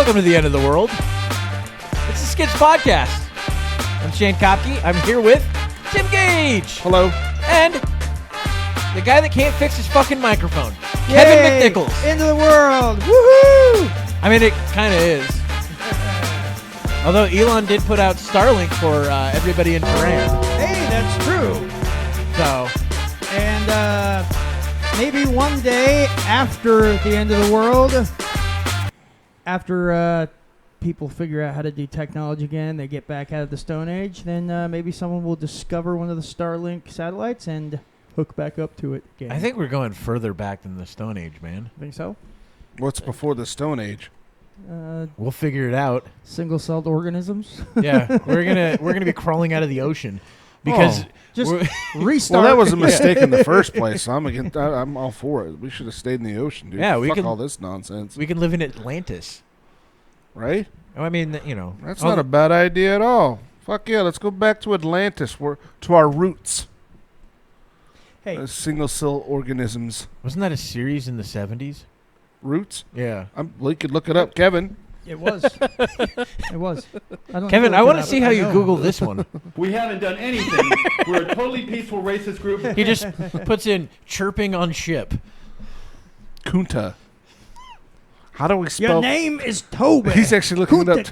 Welcome to the end of the world. It's the Skids podcast. I'm Shane Kopke. I'm here with Tim Gage. Hello. And the guy that can't fix his fucking microphone, Kevin McNichols. Into the world. Woohoo! I mean, it kind of is. Although Elon did put out Starlink for everybody in Iran. Hey, that's true. So, and maybe one day after the end of the world, after people figure out how to do technology again, they get back out of the Stone Age, then maybe someone will discover one of the Starlink satellites and hook back up to it again. I think we're going further back than the Stone Age, man. Think so? What's before the Stone Age? We'll figure it out. Single-celled organisms. Yeah, we're gonna be crawling out of the ocean because just restart. Well, that was a mistake in the first place. So I'm all for it. We should have stayed in the ocean, dude. Yeah, Fuck all this nonsense. we can live in Atlantis. Right? I mean, you know, That's not a bad idea at all. Fuck yeah, let's go back to Atlantis, to our roots. Hey, Single-cell organisms. Wasn't that a series in the 70s? Roots? Yeah. We could look it up, Kevin. it was. It was. Kevin, I want to see how you Google this one. We haven't done anything. We're a totally peaceful racist group. He just puts in chirping on ship. Kunta. How do we spell? Your name is Toby. He's actually looking it up.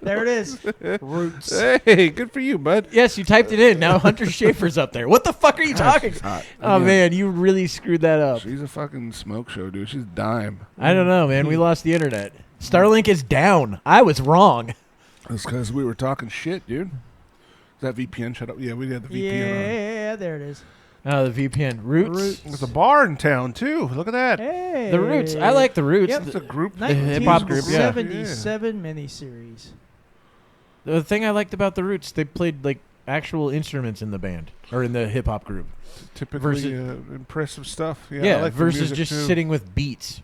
There it is. Roots. Hey, good for you, bud. Yes, you typed it in. Now Hunter Schafer's up there. What the fuck are you talking? Hot. Oh, man, you really screwed that up. She's a fucking smoke show, dude. She's dime. I don't know, man. We lost the internet. Starlink is down. I was wrong. That's because we were talking shit, dude. Is that VPN shut up? Yeah, we had the VPN on. Yeah, there it is. Oh, the VPN. Roots. There's a bar in town, too. Look at that. Hey. The Roots. I like the Roots. Yep. It's a group. The hip-hop group, yeah. 1977 miniseries. The thing I liked about the Roots, they played like actual instruments in the band or in the hip hop group. Typically impressive stuff. Yeah, Yeah, I like the versus music just too. sitting with beats.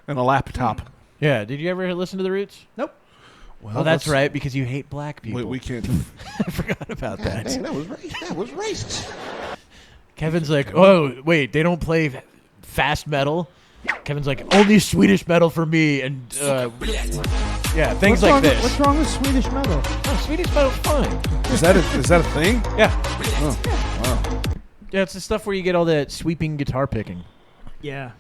And a laptop. Yeah, did you ever listen to the Roots? Nope. Well, that's right, because you hate black people. We can't. I forgot about that. Dang, that was racist. Kevin's like, oh, wait, they don't play fast metal? Kevin's like, only Swedish metal for me, and yeah, things like this. What's wrong with Swedish metal? Oh, Swedish metal's fine. Is that a thing? Yeah. Oh, wow. Yeah, it's the stuff where you get all that sweeping guitar picking. Yeah.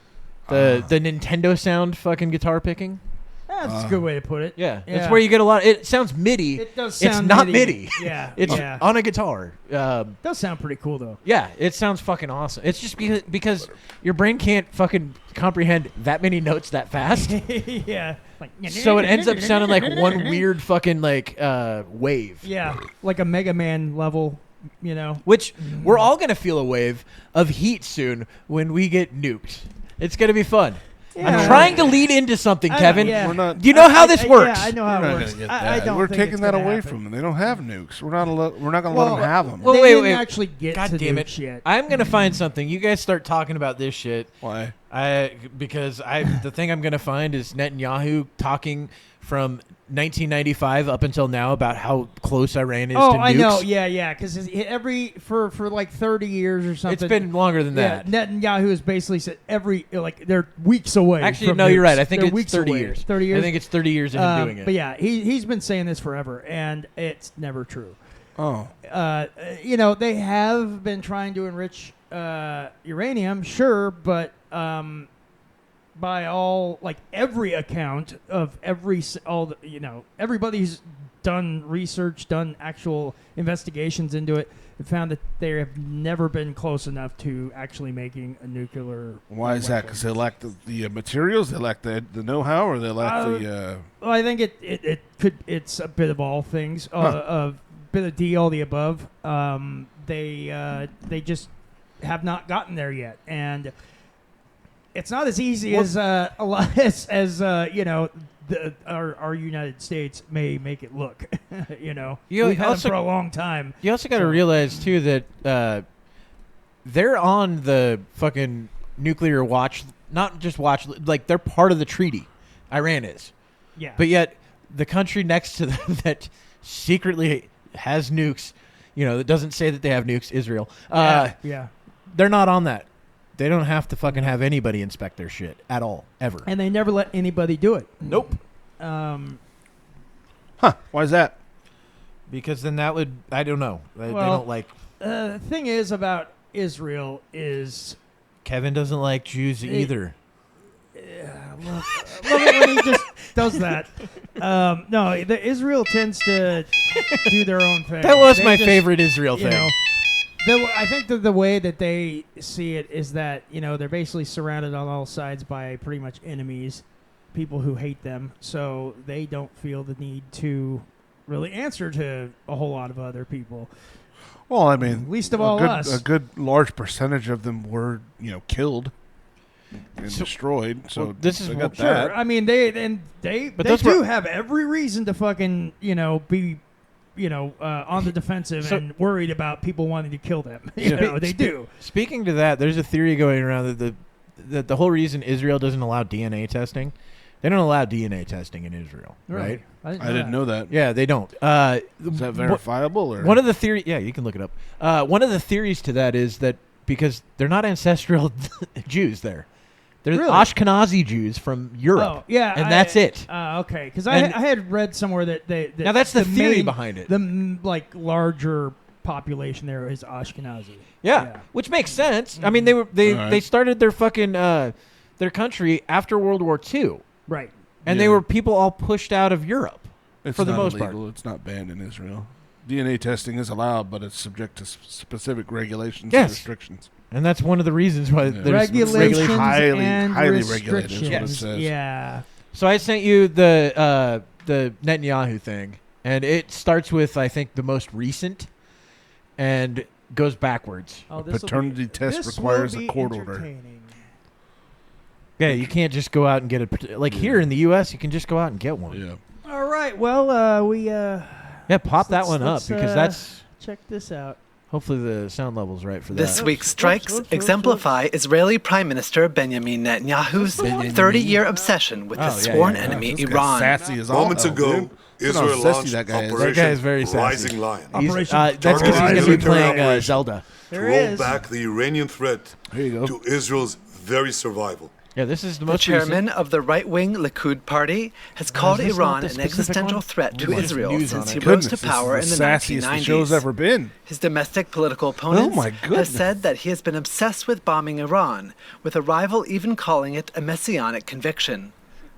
The Nintendo sound fucking guitar picking. That's a good way to put it. Yeah, that's where you get a lot. It sounds MIDI. It does sound It's not MIDI. MIDI. Yeah. It's yeah. on a guitar. Does sound pretty cool, though. Yeah, it sounds fucking awesome. It's just because your brain can't fucking comprehend that many notes that fast. Yeah. Like, So it ends up sounding like one weird fucking like wave. Yeah. Like a Mega Man level, you know. Which we're all going to feel a wave of heat soon when we get nuked. It's going to be fun. Yeah. I'm trying to lead into something, Kevin. Yeah. We're not. Do you know how this works? Yeah, I know We're how not it works. gonna get I that. don't We're think taking it's that gonna away happen. from them. They don't have nukes. We're not going to let them have them. They wait, didn't wait. actually get God to damn nukes it. yet. I'm going to find something. You guys start talking about this shit. Why? The thing I'm going to find is Netanyahu talking from 1995 up until now about how close Iran is to nukes. I know. Yeah. Because for like 30 years or something. It's been longer than that. Yeah, Netanyahu has basically said they're weeks away. Actually, from no, you're nukes. right. I think They're it's weeks 30 away. years. 30 years. I think it's 30 years of him doing it. But yeah, he's been saying this forever, and it's never true. Oh. They have been trying to enrich uranium, sure, but by every account of everybody who's done research, done actual investigations into it, have found that they have never been close enough to actually making a nuclear. Why is that? Because they lack the materials, they lack the know-how, or they lack the. Well, I think it's a bit of all things, a bit of all the above. They just have not gotten there yet, and it's not as easy as a lot as our United States may make it look. We've had them for a long time. You also got to realize too that they're on the fucking nuclear watch, not just watch, like they're part of the treaty. Iran is. Yeah. But yet the country next to them that secretly has nukes, that doesn't say that they have nukes, Israel. Yeah. They're not on that. They don't have to fucking have anybody inspect their shit at all, ever. And they never let anybody do it. Nope. Why is that? Because then that would, I don't know. They don't like. The thing is about Israel is Kevin doesn't like Jews either. love it when he just does that. No, Israel tends to do their own thing. That was my just, favorite Israel thing. I think that the way that they see it is that, they're basically surrounded on all sides by pretty much enemies, people who hate them, so they don't feel the need to really answer to a whole lot of other people. Well, I mean, least of all us. A good large percentage of them were, killed and destroyed. So this is got sure. that. I mean, they do have every reason to fucking be on the defensive and worried about people wanting to kill them. They do. Speaking to that, there's a theory going around that the whole reason Israel doesn't allow DNA testing, they don't allow DNA testing in Israel, right? I didn't know that. Yeah, they don't. Is that verifiable? Or one of the theory? Yeah, you can look it up. One of the theories to that is that because they're not ancestral Jews there. They're Really? Ashkenazi Jews from Europe. Oh, yeah. And that's it. Okay. Because I had read somewhere that now that's the theory behind it. The larger population there is Ashkenazi. Yeah. Which makes sense. I mean, they started their fucking their country after World War II. Right. And they were people all pushed out of Europe it's for the not most illegal. part. It's not banned in Israel. DNA testing is allowed, but it's subject to specific regulations Yes. and restrictions. And that's one of the reasons why there's Regulations highly and regulated is what it restrictions. says. Yeah. So I sent you the Netanyahu thing, and it starts with, I think, the most recent and goes backwards. Oh, Paternity test requires a court order. Yeah, you can't just go out and get it. Like here in the U.S., you can just go out and get one. Yeah. All right. Well, we. Yeah, pop that one up because that's. Check this out. Hopefully the sound level's right for that. This week's strikes exemplify Israeli Prime Minister Benjamin Netanyahu's 30-year obsession with his sworn enemy, Iran. Sassy as all Moments hell, ago, dude. Israel Sassy launched that guy is. Operation That guy is very sassy. Rising Lion. That's because he's going to be playing Zelda. To roll back the Iranian threat There you go. to Israel's very survival. Yeah, this is the The most chairman recent. of the right-wing Likud party has called is this Iran not the an specific existential one? threat to There's Israel news on since he it. rose to Goodness, power in this the is the sassiest the show's 1990s. ever been. His domestic political opponents my have goodness. said that he has been obsessed with bombing Iran, with a rival even calling it a messianic conviction.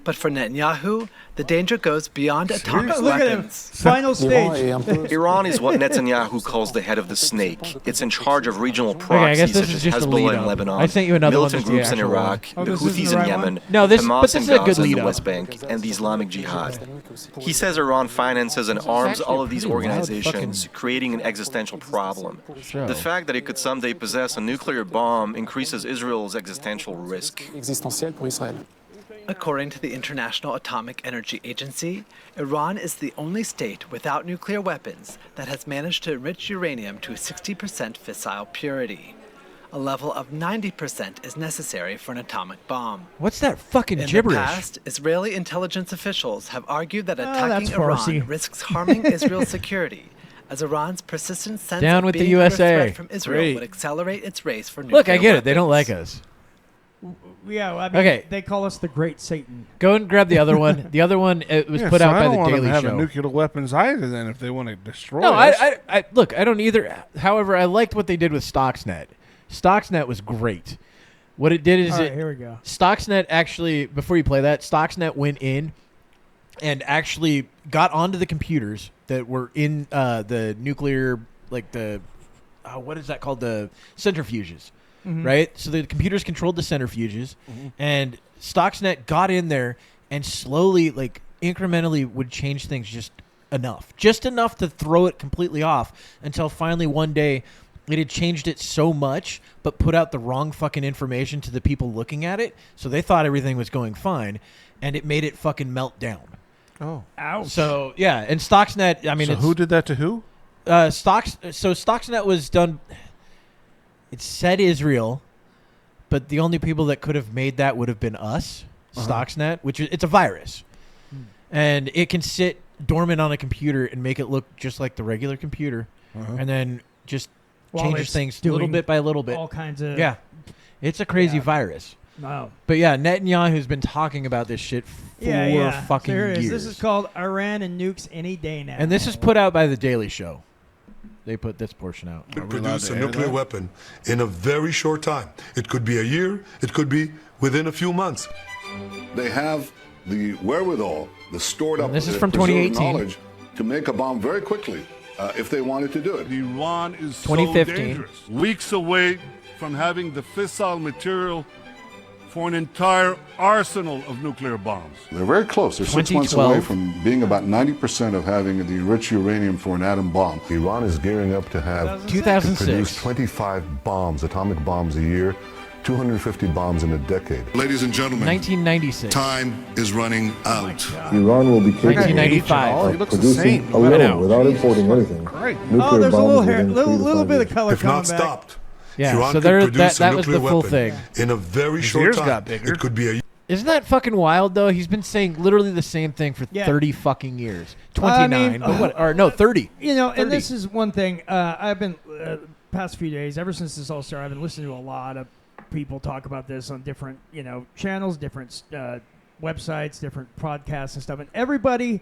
But for Netanyahu, the danger goes beyond atomic Look at him. weapons. Final stage. Iran is what Netanyahu calls the head of the snake. It's in charge of regional I proxies guess this such is as just a Hezbollah lead in up. Lebanon, I sent you another one militant that's the groups in actual Iraq, one. the Oh, this isn't Houthis the in right Yemen, one? No, this- Hamas but this in is a good Gaza and lead the up. West Bank, and the Islamic Jihad. He says Iran finances and arms all of these pretty loud organizations, creating an existential problem. show. The fact that it could someday possess a nuclear bomb increases Israel's existential risk. According to the International Atomic Energy Agency, Iran is the only state without nuclear weapons that has managed to enrich uranium to 60% fissile purity. A level of 90% is necessary for an atomic bomb. What's that fucking In gibberish? the past, Israeli intelligence officials have argued that that's attacking Iran Farsi. risks harming Israel's security, as Iran's persistent sense Down of with the being under USA. threat from Israel Great. would accelerate its race for nuclear Look, I get it. They don't like weapons. us. Yeah, well, I mean, Okay. they call us the Great Satan. Go and grab the other one. The other one it was Yeah, put so out I by don't the want them Daily having Show. nuclear weapons either. Then, if they want to destroy No, us. I look. I don't either. However, I liked what they did with Stuxnet. Stuxnet was great. What it did is All right, here we go. Stuxnet actually, before you play that, Stuxnet went in and actually got onto the computers that were in the nuclear, like the, what is that called? The centrifuges, right? So the computers controlled the centrifuges, and Stuxnet got in there and slowly, like incrementally, would change things just enough to throw it completely off until finally one day it had changed it so much, but put out the wrong fucking information to the people looking at it. So they thought everything was going fine, and it made it fucking melt down. Oh. Ouch. So yeah, and Stuxnet. I mean, So it's, who did that to who? So Stuxnet was done. It said Israel, but the only people that could have made that would have been us. Stuxnet, which is it's a virus, and it can sit dormant on a computer and make it look just like the regular computer, and then just While changes it's things little doing bit by little bit. all kinds of Yeah. It's a crazy Yeah. virus. No. But yeah, Netanyahu's been talking about this shit for fucking There it is. years. This is called Iran and nukes any day now. And this is put out by The Daily Show. They put this portion out. Are we allowed Produce to a air nuclear that? weapon in a very short time. It could be a year, it could be within a few months. They have the wherewithal, the stored up And this is from preserved 2018. knowledge to make a bomb very quickly if they wanted to do it. Iran is so 2015. dangerous. Weeks away from having the fissile material for an entire arsenal of nuclear bombs. They're very close. They're 6 months 2012. away from being about 90% of having the enriched uranium for an atom bomb. Iran is gearing up to have 2006. produce 25 bombs, atomic bombs a year, 250 bombs in a decade. Ladies and gentlemen, 1996. time is running out. Iran will be capable 1995. He looks the same. I know. alone, without importing anything. Great. Oh, there's a little hair, within 3 to little 5 bit of years. color If coming not back. stopped, Yeah, Iran so could there, produce that a was the nuclear full weapon thing. in a very short ears time. got bigger. It could be a Isn't that fucking wild, though? He's been saying literally the same thing for Yeah. 30 fucking years. 29. I mean, but what? Or no, 30. You know, 30. and this is one thing I've been past few days, ever since this all started, I've been listening to a lot of people talk about this on different, channels, different websites, different podcasts and stuff. And everybody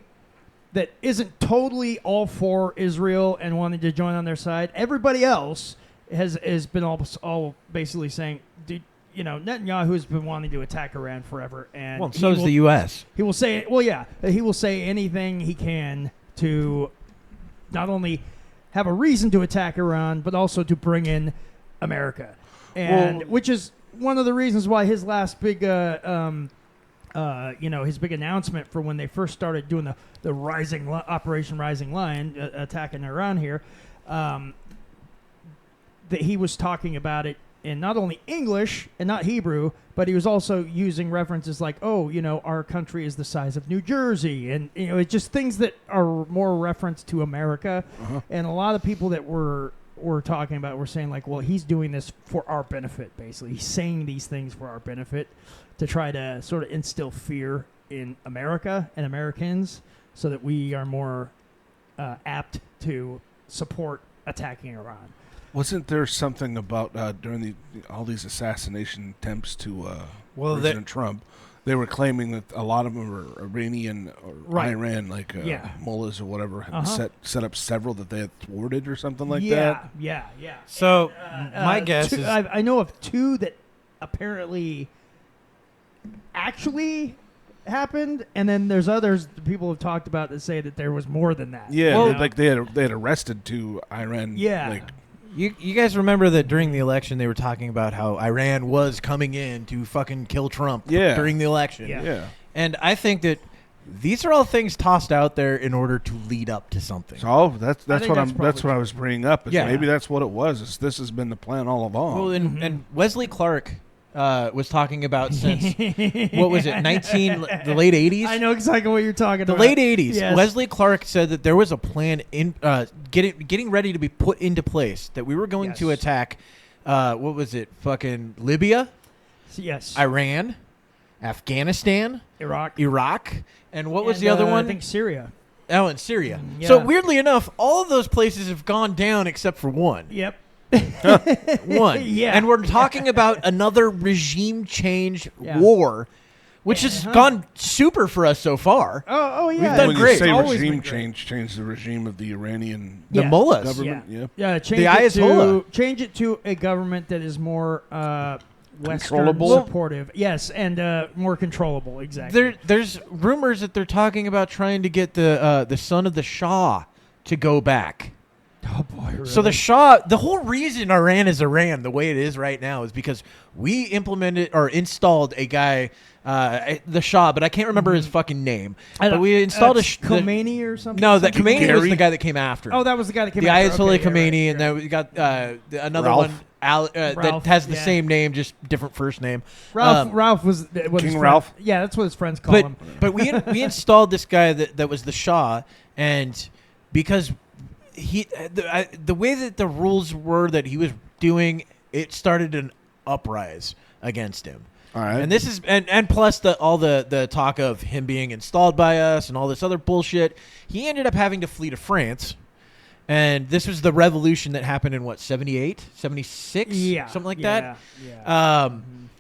that isn't totally all for Israel and wanting to join on their side, everybody else has been all basically saying, dude, Netanyahu has been wanting to attack Iran forever, and Well, so is the U.S. He will say, well, yeah, he will say anything he can to not only have a reason to attack Iran, but also to bring in America, and which is one of the reasons why his last big, his big announcement for when they first started doing the Operation Rising Lion attacking Iran here, that he was talking about it in not only English and not Hebrew, but he was also using references like, our country is the size of New Jersey. And, it's just things that are more reference to America. Uh-huh. And a lot of people that were talking about were saying, like, well, he's doing this for our benefit, basically. He's saying these things for our benefit to try to sort of instill fear in America and Americans so that we are more apt to support attacking Iran. Wasn't there something about during all these assassination attempts to President Trump? They were claiming that a lot of them were Iranian or Iran, like mullahs or whatever, had set up several that they had thwarted or something like that. Yeah. So my guess is I know of two that apparently actually happened, and then there's others that people have talked about that say that there was more than that. Yeah, you know? like they had arrested two Iran. Yeah. Like, You guys remember that during the election they were talking about how Iran was coming in to fucking kill Trump during the election. Yeah. And I think that these are all things tossed out there in order to lead up to something. So that's think what that's that's what I probably was bringing up. Is Yeah. maybe that's what it was. This has been the plan all along. Well, and Wesley Clark was talking about since what was it, the late 80s? I know exactly what you're talking The about. late 80s. Yes. Wesley Clark said that there was a plan in getting ready to be put into place that we were going to Yes. attack. What was it? Fucking Libya, Yes. Iran, Afghanistan, Iraq, and what was and, the other one? I think Syria. Oh, and Syria. Yeah. So weirdly enough, all of those places have gone down except for one. Yep. One. Yeah. And we're talking about another regime change Yeah. war, which has gone super for us so far. Oh yeah. We've done when great. you say It's always regime been great. change the regime of the Iranian The Yeah. mullahs. government. Yeah. Yeah, change The it Ayatollah. change it to a government that is more Western Controllable? supportive. Yes, and more controllable. Exactly. There's rumors that they're talking about trying to get the son of the Shah to go back. Oh boy! Really? So the Shah, the whole reason Iran is Iran the way it is right now is because we implemented or installed a guy, the Shah, but I can't remember his fucking name. But we installed Khomeini or something. No, that Khomeini was Gary? the guy that came after him. Oh, that was the guy that came. the after. Ayatollah Okay, yeah, Khomeini, right, and right. then we got another Ralph. one that Ralph, has the yeah. same name, just different first name. Ralph was what his King friend- Ralph? Yeah, that's what his friends call But him. but we installed this guy that was the Shah, and because the way that the rules were that he was doing, it started an uprise against him. All right. And this is and plus all the talk of him being installed by us and all this other bullshit. He ended up having to flee to France, And this was the revolution that happened in, what, 78, 76? Yeah. Something like that? Yeah.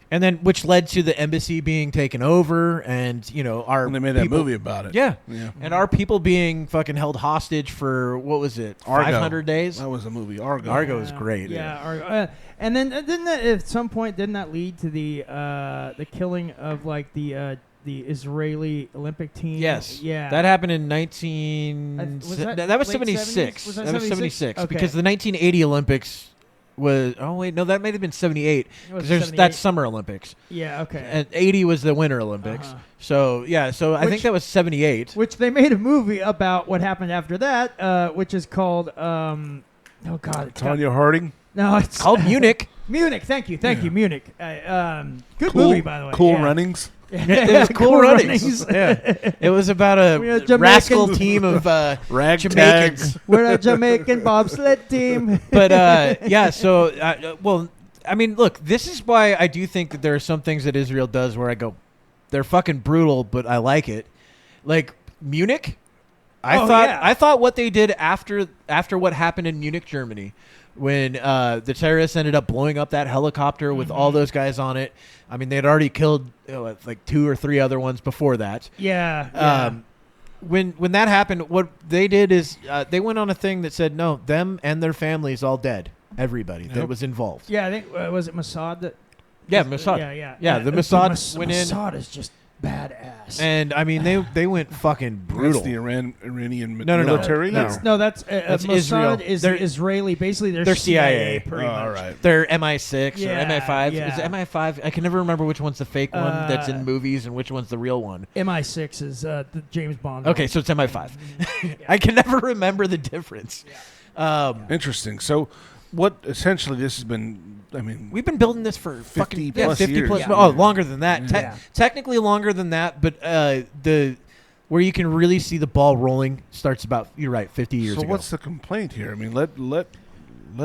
And then, which led to the embassy being taken over, and And they made that movie about it. Yeah, and our people being fucking held hostage for what was it, 500 days? That was a movie, Argo. Argo was great. Yeah, Argo. And then didn't that at some point didn't that lead to the killing of like the Israeli Olympic team? Yes. Yeah. That happened in 19. That was late 76. 70s? Was That was 76 Okay. because the 1980 Olympics was. Oh wait, no, that might have been 78 because that's Summer Olympics. Yeah. Okay. And 80 was the Winter Olympics. So yeah, I think that was 78. Which they made a movie about what happened after that, which is called Tonya Harding. No, it's called Munich. Munich. Thank you, Munich. Good Cool, movie, by the way. Cool yeah. Runnings. It was Cool Runnings. Yeah. It was about a rascal team of Jamaicans. We're a Jamaican bobsled team. But well, I mean, look, this is why I do think that there are some things that Israel does where I go, they're fucking brutal, but I like it. Like Munich, I thought what they did after what happened in Munich, Germany, when the terrorists ended up blowing up that helicopter with all those guys on it. I mean, they had already killed like 2 or 3 other ones before that. Yeah. When that happened, what they did is they went on a thing that said, no, them and their families all dead. Everybody that was involved. Yeah, I think was it Mossad that? Yeah, Mossad. Yeah, the Mossad went in. Mossad is just badass. And I mean, they went fucking brutal. That's the Iranian No. military. That's Mossad Israel. is They're Israeli. Basically, they're CIA. Pretty much. All right. They're MI6 or MI5. Yeah. Is it MI5? I can never remember which one's the fake one that's in movies and which one's the real one. MI6 is the James Bond. Okay, so it's MI5. I can never remember the difference. Interesting. So, what essentially this has been? I mean, we've been building this for 50 plus 50 years. plus. Yeah. Oh, longer than that. Yeah. Technically longer than that, but where you can really see the ball rolling starts about. You're right, 50 years ago. So what's the complaint here? I mean, let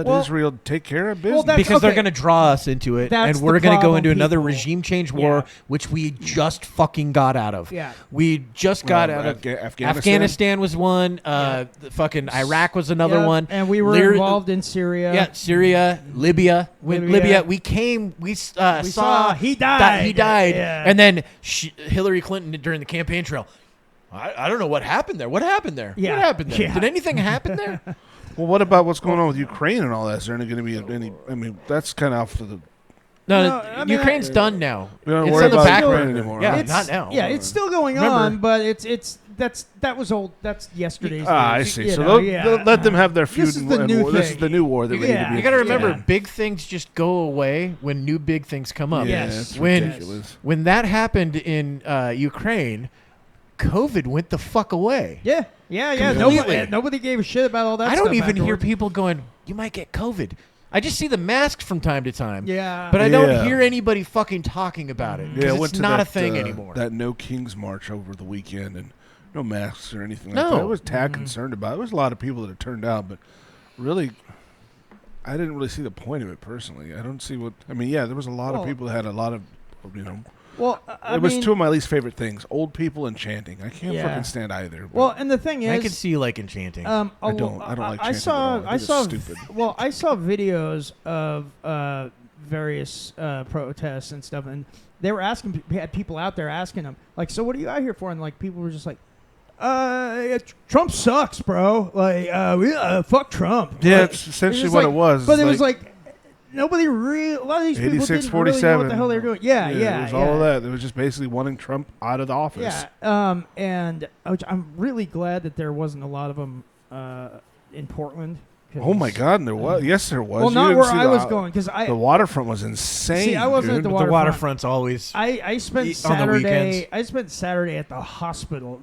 Israel take care of business. Because they're going to draw us into it, That's and we're the going to go problem, into another people. regime change war, which we just fucking got out of. Yeah. We just got out of Afghanistan was one. The fucking Iraq was another one, and we were involved in Syria. Yeah, Syria, Libya. Libya, we came. We saw he died. He died, Yeah. and then Hillary Clinton during the campaign trail. I don't know what happened there. What happened there? Yeah. What happened there? Yeah. Did anything happen there? Well, what about what's going on with Ukraine and all that? Is there going to be any? I mean, that's kind of off to the. No, I mean, Ukraine's done now. We don't It's worry on the about back Ukraine burner anymore. Yeah, Right. not now. Yeah, it's still going on, but that was old. That's yesterday's. I news, see. you So know, they'll let them have their feud. This is the new war. This is thing. the new war. They're ready to be. You got to remember, Yeah. big things just go away when new big things come up. Yeah, Yes. it's When ridiculous. when that happened in Ukraine, COVID went the fuck away. Yeah. Completely. Nobody gave a shit about all that. I don't stuff even hear afterwards. people going, "You might get COVID." I just see the masks from time to time. Yeah. But I Yeah. don't hear anybody fucking talking about it. Yeah, I 'cause went it's to not that, a thing anymore. That No Kings March over the weekend, and no masks or anything No. like that. I was tad concerned about it. There was a lot of people that have turned out, but really, I didn't really see the point of it personally. I don't see what. I mean, yeah, there was a lot of people that had a lot of, Well, it was two of my least favorite things: old people and chanting. I can't fucking stand either. but- Well, and the thing is, I can see you like enchanting. I don't like chanting I at saw. all. I I think saw. it's stupid. Well, I saw videos of various protests and stuff, and they were asking. Had people out there asking them, like, "So what are you out here for?" And like, people were just like, Trump sucks, bro. Like, fuck Trump." Yeah, Like, it's essentially was what like- it was. But It's it was like nobody really. A lot of these people didn't really know what the hell they were doing. Yeah. It was all of that. It was just basically wanting Trump out of the office. Yeah. And I'm really glad that there wasn't a lot of them in Portland. Oh my God! And there was. Yes, there was. Well, You not didn't where see I the- was going because The waterfront was insane. See, I wasn't at dude. the the waterfront's always. I spent On the Saturday. weekends. I spent Saturday at the hospital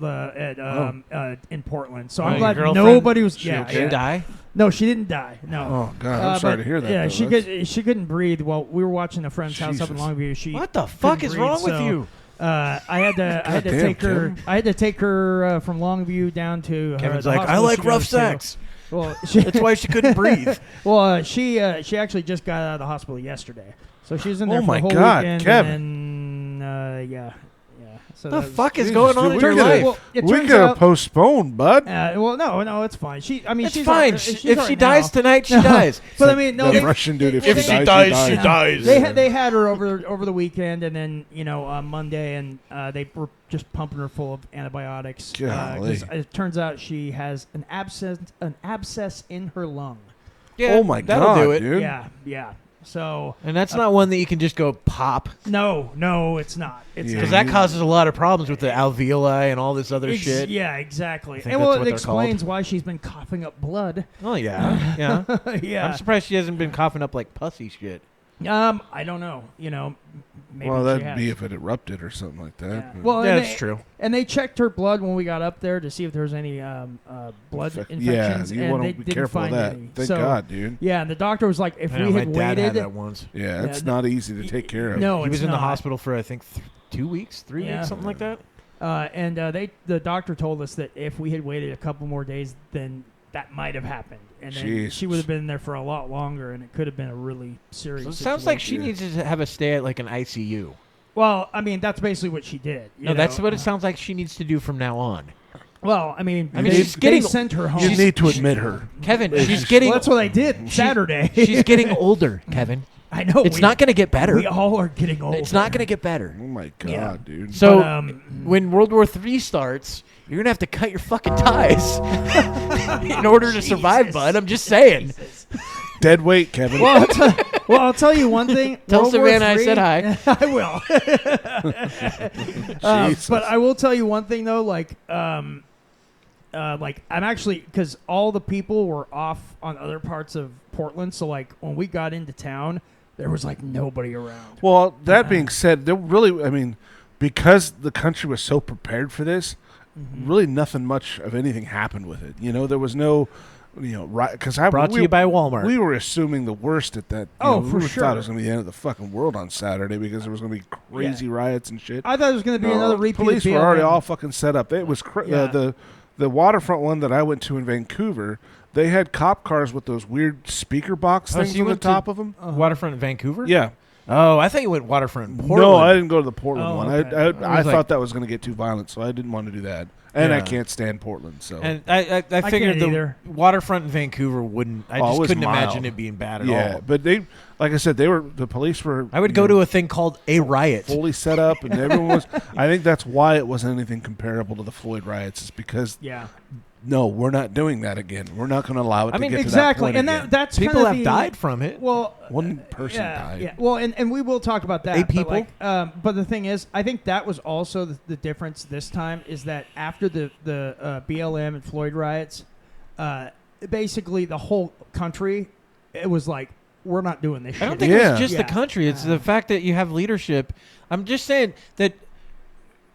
in Portland. So Oh, I'm your glad girlfriend? nobody was. She Yeah, okay? yeah. Die? No, she didn't die. No. Oh God, I'm sorry but, to hear that. Yeah, though. she couldn't breathe while we were watching a friend's house up in Jesus. Longview. She What the fuck couldn't is breathe, wrong with so, you? I had to Goddamn, take her. Kim. I had to take her from Longview down to. Kevin's the like, I hospital like she rough goes to." sex. Well, That's why she couldn't breathe. Well, she actually just got out of the hospital yesterday, so she was in there Oh for my a whole God, weekend. Kevin. And then, yeah. So the fuck is going on in your life? Well, we could have postponed, bud. Well, no, it's fine. It's she's fine. If she dies tonight, she dies. But I mean, no, the Russian dude. If she dies, she dies. They had her over the weekend, and then Monday, and they were just pumping her full of antibiotics. 'Cause it turns out she has an abscess in her lung. Yeah, oh my that'll god, do it. dude. Yeah. So, and that's not one that you can just go pop. No, it's not. It's because that causes a lot of problems with the alveoli and all this other shit. Yeah, exactly. And it explains why she's been coughing up blood. Oh yeah, yeah. I'm surprised she hasn't been coughing up like pussy shit. I don't know. Maybe well, that'd be if it erupted or something like that. Yeah. Well, that's true. And they checked her blood when we got up there to see if there was any blood infections. Yeah, you and want they to be didn't careful of find that. any. Thank God, dude. Yeah, and the doctor was like, if we had my waited, dad had that once. Yeah, it's not easy to take care of. No, he was in the not. hospital for I think 2 weeks, 3 weeks, something like that. And the doctor told us that if we had waited a couple more days, then that might have happened, and then she would have been there for a lot longer, and it could have been a really serious. So it sounds like she needs to have a stay at like an ICU. Well, I mean, that's basically what she did. No, that's what it sounds like she needs to do from now on. Well, I mean, they sent her home. You need to admit her, Kevin. She's getting. Well, that's what I did Saturday. She's getting older, Kevin. I know. It's not going to get better. We all are getting older. It's not going to get better. Oh my god, dude. So when World War III starts, you're going to have to cut your fucking ties in order to survive, bud. I'm just saying. Dead weight, Kevin. Well, I'll tell you one thing. Tell World Savannah War I III, said hi. I will. But I will tell you one thing though. Like I'm actually, because all the people were off on other parts of Portland. So like when we got into town, there was like nobody around. Well, that being said, there really, I mean, because the country was so prepared for this, really nothing much of anything happened with it. There was no, right? Because brought to you by Walmart. We were assuming the worst at that. For we sure. thought it was going to be the end of the fucking world on Saturday because there was going to be crazy riots and shit. I thought it was going to be another repeat. Police of were already BLM. all fucking set up. It was the waterfront one that I went to in Vancouver. They had cop cars with those weird speaker box things on the top of them. Waterfront in Vancouver? Yeah. Oh, I thought you went waterfront in Portland. No, I didn't go to the Portland one. Okay. I thought that was going to get too violent, so I didn't want to do that. And I can't stand Portland, so. And I figured the either. waterfront in Vancouver wouldn't. I just couldn't imagine it being bad at all. Yeah, but they, like I said, the police were. I would go to a thing called a riot. Fully set up, and everyone was. I think that's why it wasn't anything comparable to the Floyd riots, is because. Yeah. No, we're not doing that again. We're not going to allow it to get exactly. to that point And again. that's people have died from it. Well, one person died. Yeah. Well, and we will talk about that. 8 people. But the thing is, I think that was also the difference this time is that after the BLM and Floyd riots, basically the whole country, it was like, we're not doing this shit. I don't think it was just the country. It's the fact that you have leadership. I'm just saying that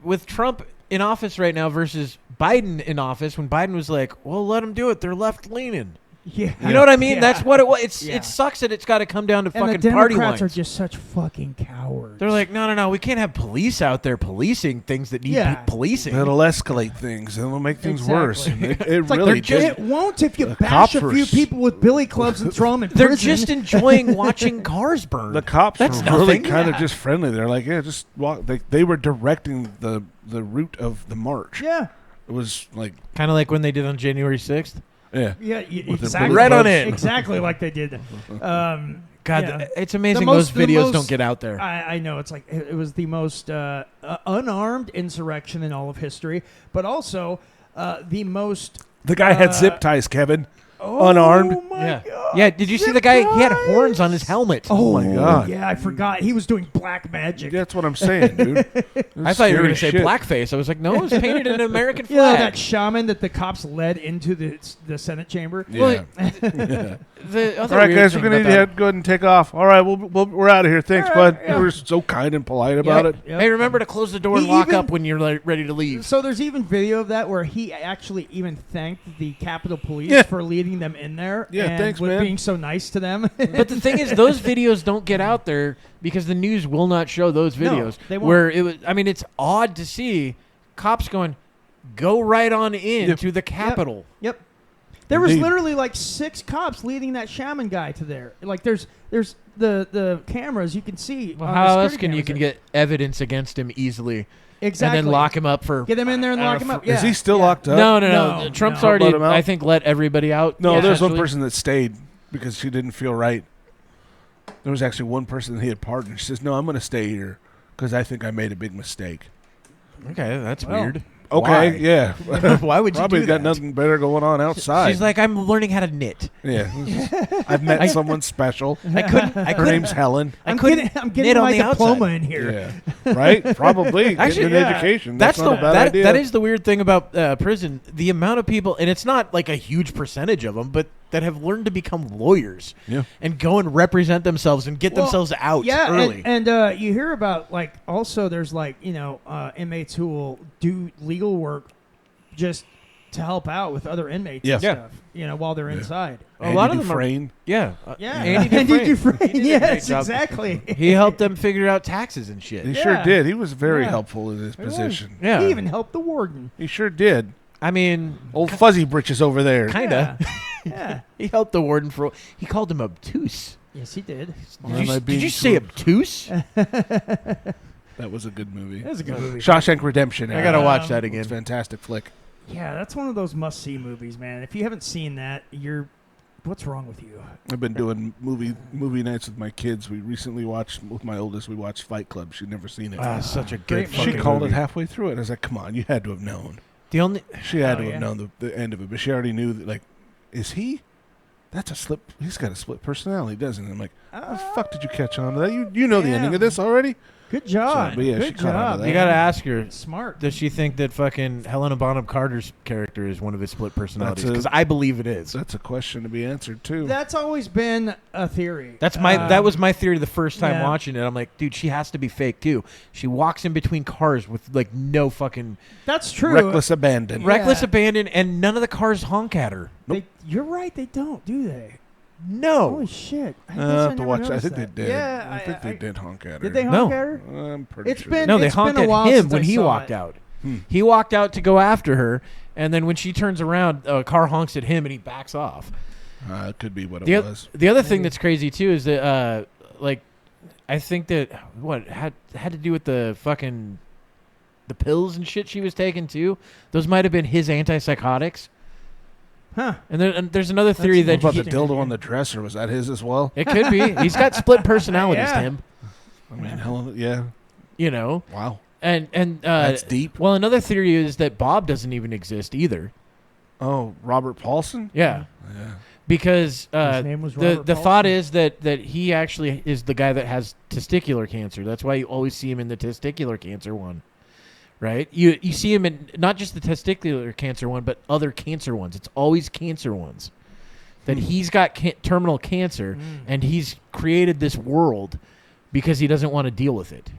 with Trump in office right now versus Biden in office, when Biden was like, well, let them do it. They're left-leaning. Yeah. You know what I mean? Yeah. That's what it was. It sucks that it's got to come down to and fucking the party Democrats lines. are just such fucking cowards. They're like, no, we can't have police out there policing things that need policing. It'll escalate things. It'll make things worse. It like really it won't if you bash a few people with billy clubs and throw them in prison. They're just enjoying watching cars burn. The cops That's were really nothing. kind of just friendly. They're like, yeah, just walk. They were directing the route of the march. Yeah. It was like kind of like when they did on January 6th. Yeah. Yeah, With their exactly. billy Right on clubs. it. Exactly like they did. God, yeah. it's amazing The those videos most- don't get out there. I know. It's like it was the most unarmed insurrection in all of history, but also the most... the guy had zip ties, Kevin. Unarmed. My God. Yeah, did you see the guy? He had horns on his helmet. Oh my God. Yeah, I forgot. He was doing black magic. That's what I'm saying, dude. I thought you were going to say blackface. I was like, no, it was painted in an American You know flag. that shaman that the cops led into the Senate chamber? Yeah. The other All right, weird guys, thing we're going about to that- go ahead and take off. All right, we're out of here. Thanks, bud. You were so kind and polite about it. Yep. Hey, remember to close the door and He lock even- up when you're ready to leave. So there's even video of that where he actually even thanked the Capitol Police for leading them in there. Yeah, and thanks, with man. being so nice to them. But the thing is, those videos don't get out there because the news will not show those No, videos. they won't. Where it was, I mean, it's odd to see cops going, go right on in to the Capitol. Yep. There was Indeed. literally like 6 cops leading that shaman guy to there. Like there's the cameras you can see. Well, on how the else security can you cameras get evidence against him easily? Exactly. And then lock him up for... Get him in there and lock him up. Yeah. Is he still locked up? No. Trump's already, Let him out? I think, let everybody out. No, there's one essentially. person that stayed because she didn't feel right. There was actually one person that he had pardoned. She says, "No, I'm going to stay here because I think I made a big mistake." Okay, that's Well, weird. Okay, Why? yeah. Why would you Probably do got that? nothing better going on outside. She's like, I'm learning how to knit. Yeah. I've met someone special. Her name's Helen. I'm couldn't getting knit on my the diploma outside. in here. Yeah. Right? Probably. Actually, Getting an education. That's not a bad idea. That is the weird thing about prison. The amount of people, and it's not like a huge percentage of them, but that have learned to become lawyers. Yeah. And go and represent themselves and get themselves out early. And you hear about like also there's like inmates who will do legal work just to help out with other inmates and stuff. While they're inside. A lot of them Dufresne. Andy Dufresne. Yes, exactly. He helped them figure out taxes and shit. He sure did. He was very helpful in his position. Yeah. He even helped the warden. He sure did. I mean, Old Fuzzy Britches over there. kinda. Yeah. He helped the warden for. He called him obtuse. Yes, he did. Did you say obtuse? That was a good movie. That was a good movie. Shawshank Redemption. I gotta watch that again. It's a fantastic flick. Yeah, that's one of those must-see movies, man. If you haven't seen that, what's wrong with you? I've been doing movie nights with my kids. We recently watched, with my oldest, we watched Fight Club. She'd never seen it. Such a Great good movie. She fucking called movie. it halfway through it. I was like, come on, you had to have known. She had to have known the end of it, but she already knew that, like, is he? That's a slip. He's got a split personality, doesn't he? I'm like, how the fuck did you catch on to that? You know the ending of this already? Good job. So, but yeah, Good she caught on to job. that. You gotta ask her. Smart. Does she think that fucking Helena Bonham Carter's character is one of his split personalities? That's Because I believe it is. That's a question to be answered too. That's always been a theory. That's that was my theory the first time yeah. watching it. I'm like, dude, she has to be fake too. She walks in between cars with like no fucking That's true. Reckless abandon. Yeah. reckless abandon, and none of the cars honk at her. You're right. They don't, do they? No. Holy shit! I have to watch. I think they did. Yeah, I think they did honk at her. Did they honk No. at her? I'm pretty It's sure. been No, they it's honked been a at while him since when I he saw walked it. out. He walked out to go after her, and then when she turns around, a car honks at him, and he backs off. It could be what it was. The other thing that's crazy too is that, I think that had to do with the fucking the pills and shit she was taking too. Those might have been his antipsychotics. Huh? And there's another theory that What about the dildo on the dresser? Was that his as well? it could be. He's got split personalities, Yeah. Tim. I mean, hell, yeah. You know. Wow. And That's deep. Well, another theory is that Bob doesn't even exist either. Oh, Robert Paulson? Yeah. Yeah. Because His name was the Robert thought Paulson? is that he actually is the guy that has testicular cancer. That's why you always see him in the testicular cancer one, right? You see him in not just the testicular cancer one, but other cancer ones. It's always cancer ones. That he's got terminal cancer, and he's created this world because he doesn't want to deal with it.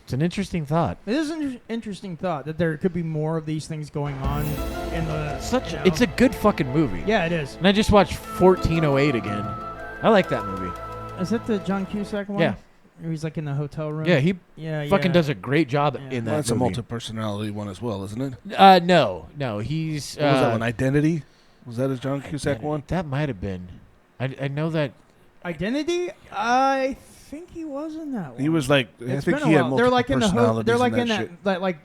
It's an interesting thought. It is an interesting thought that there could be more of these things going on in the. It's a good fucking movie. Yeah, it is. And I just watched 1408 again. I like that movie. Is that the John Cusack one? Yeah. Where he's like in the hotel room. Yeah, he Yeah, fucking yeah. does a great job in that That's a movie. multi-personality one as well, isn't it? No, he's. What was that one? Identity? Was that his John Cusack one? That might have been. I know that. Identity? I think he was in that one. He was like, I It's think been a he had while. multiple They're like in the personalities. they're like in that that, shit. that like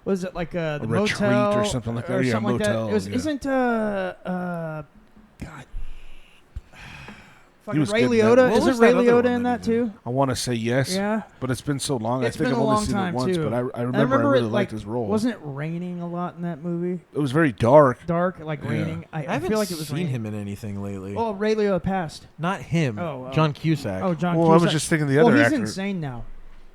was it like the retreat motel or something like that? or Yeah, something like motel, that. It was yeah. isn't God fucking was Ray good in that. Liotta? What Is it was Ray that other one Liotta in that that he did? too? I want to say yes. Yeah. But it's been so long. It's I think been I've a only long seen time it once, too. but I remember I really liked his role. Wasn't it raining a lot in that movie? It was very dark. Dark, like Yeah. raining. I I haven't feel like it was seen raining. him in anything lately. Oh, Ray Liotta passed. Not him. Oh, John Cusack. Oh, John Well, Cusack. I was just thinking the other he's actor. insane now.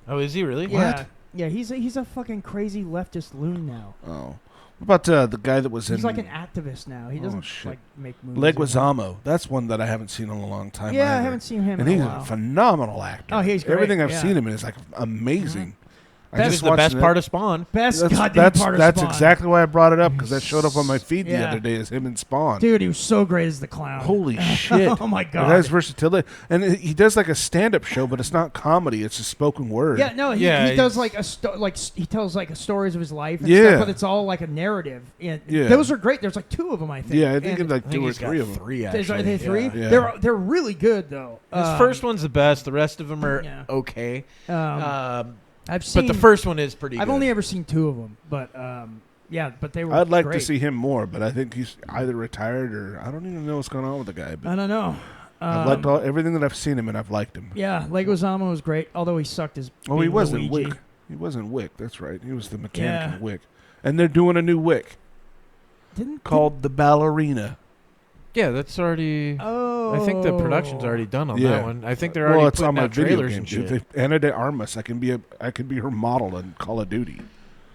Oh, is he really? Yeah. Yeah, he's a fucking crazy leftist loon now. Oh. What about the guy that was in... He's like an activist now. He doesn't shit. like make movies. Leguizamo. That's one that I haven't seen in a long time. Yeah, I either. haven't seen him And in a he's while. a phenomenal actor. Oh, he's great, Everything I've yeah. seen him in is like amazing. That is the best part of Spawn. Best goddamn part of Spawn. That's exactly why I brought it up, because that showed up on my feed the other day as him and Spawn. Dude, he was so great as the clown. Holy shit. Oh, my God. The guy's versatility. And he does like a stand-up show, but it's not comedy. It's a spoken word. Yeah, no, he does like he tells like stories of his life and stuff, but it's all like a narrative. And those are great. There's like 2 of them, I think. Yeah, I think it's like 2 or 3 of them. 3, Are actually. they 3? Yeah. They're really good though. His first one's the best. The rest of them are okay. I've seen, but the first one is pretty good. I've only ever seen 2 of them, but but they were I'd like great. to see him more, but I think he's either retired or I don't even know what's going on with the guy. But I don't know. I've liked everything that I've seen him, and I've liked him. Yeah, Leguizamo was great, although he sucked his. Oh, he wasn't Luigi. Wick. He wasn't Wick. That's right. He was the mechanic in Wick, and they're doing a new Wick called the Ballerina. Yeah, that's already. Oh, I think the production's already done on that one. I think they're already it's putting on my out video trailers game. and shit. Dude. Anna de Armas. I can be her model in Call of Duty.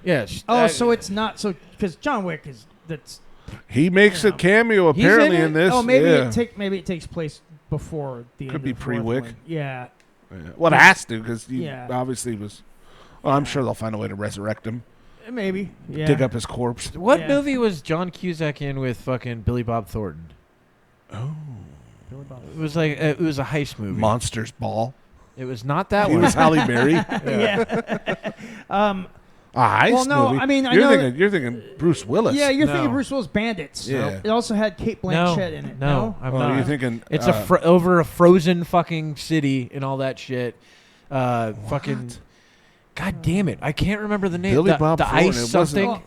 Yes. So it's not so because John Wick is that's. He makes a cameo apparently in this. Oh, maybe it takes place before the end. Could be of the pre-Wick. one. Yeah. Well, it has to because he obviously was. Well, I'm sure they'll find a way to resurrect him. Maybe. Yeah. Dig up his corpse. What movie was John Cusack in with fucking Billy Bob Thornton? Oh. It was like it was a heist movie. Monsters Ball. It was not that He one. was Halle Berry. Yeah. A heist well, no, movie? I mean, You're thinking Bruce Willis. Yeah, you're thinking Bruce Willis Bandits. Yeah. It also had Kate Blanchett in it. No, I'm not. You're thinking it's over a frozen fucking city and all that shit. Fucking. God damn it! I can't remember the name. Billy Bob the Thornton, ice something. Well,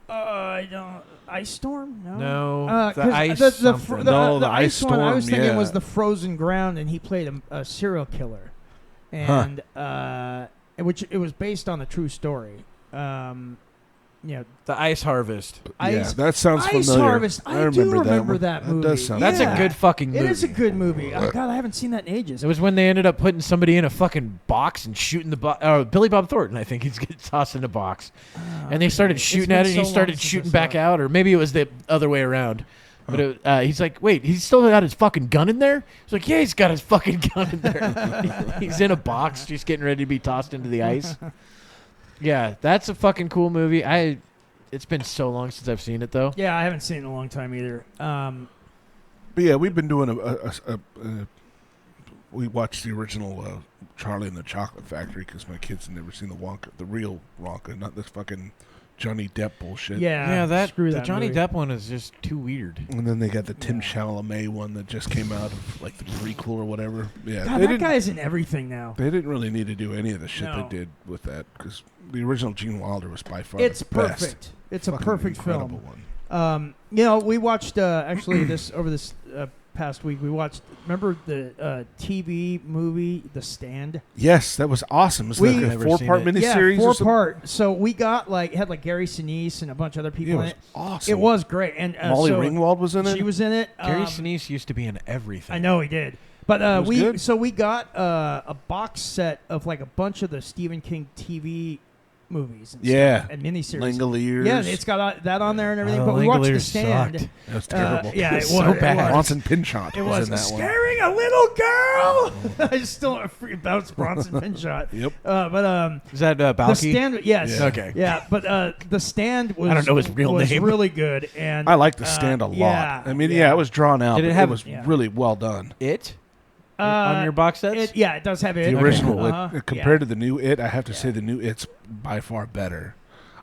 I don't. Ice Storm? No. The ice the something. the Ice ice one I was Storm, thinking was the Frozen Ground, and he played a serial killer, and which it was based on a true story. The Ice Harvest. That sounds Ice familiar. Harvest. I do remember that movie. That does sound. That's a good fucking movie. It is a good movie. Oh God, I haven't seen that in ages. It was when they ended up putting somebody in a fucking box and shooting the Billy Bob Thornton, I think, he's getting tossed in a box, and they started shooting at it, and he started shooting back out, or maybe it was the other way around. But he's like, wait, he's still got his fucking gun in there? He's like, yeah, he's got his fucking gun in there. He's in a box, just getting ready to be tossed into the ice. Yeah, that's a fucking cool movie. It's been so long since I've seen it, though. Yeah, I haven't seen it in a long time either. But yeah, we've been doing we watched the original Charlie and the Chocolate Factory because my kids had never seen the real Wonka, not this fucking Johnny Depp bullshit. Yeah, the Johnny Depp one is just too weird. And then they got the Tim Chalamet one that just came out of like the prequel or whatever. Yeah, God, that guy's in everything now. They didn't really need to do any of the shit they did with that because the original Gene Wilder was by far it's the perfect. best. It's a perfect film. One. We watched actually this past week. We watched. Remember the TV movie The Stand? Yes, that was awesome. It was like a 4-part miniseries. Yeah, 4-part. So we got had Gary Sinise and a bunch of other people in it. Awesome. It was great. And Molly Ringwald was in it. She was in it. Gary Sinise used to be in everything. I know he did. But we got a box set of a bunch of the Stephen King TV movies and stuff, and miniseries. Langoliers. Yeah, it's got that on there and everything. But we watched The Stand. Sucked. That was terrible. Yeah, it was so bad. Bronson Pinchot was in that one. Scaring a little girl. I just still bounce Bronson Pinchot. Yep. Is that Balky? The Stand, yes. Yeah. Okay. Yeah, but The Stand was. I don't know his real name. Really good, and I like The Stand a lot. Yeah, I mean, it was drawn out. Did it but have? It was really well done. It. On your box sets? It does have it. The original, Okay. compared to the new It, I have to say the new It's by far better.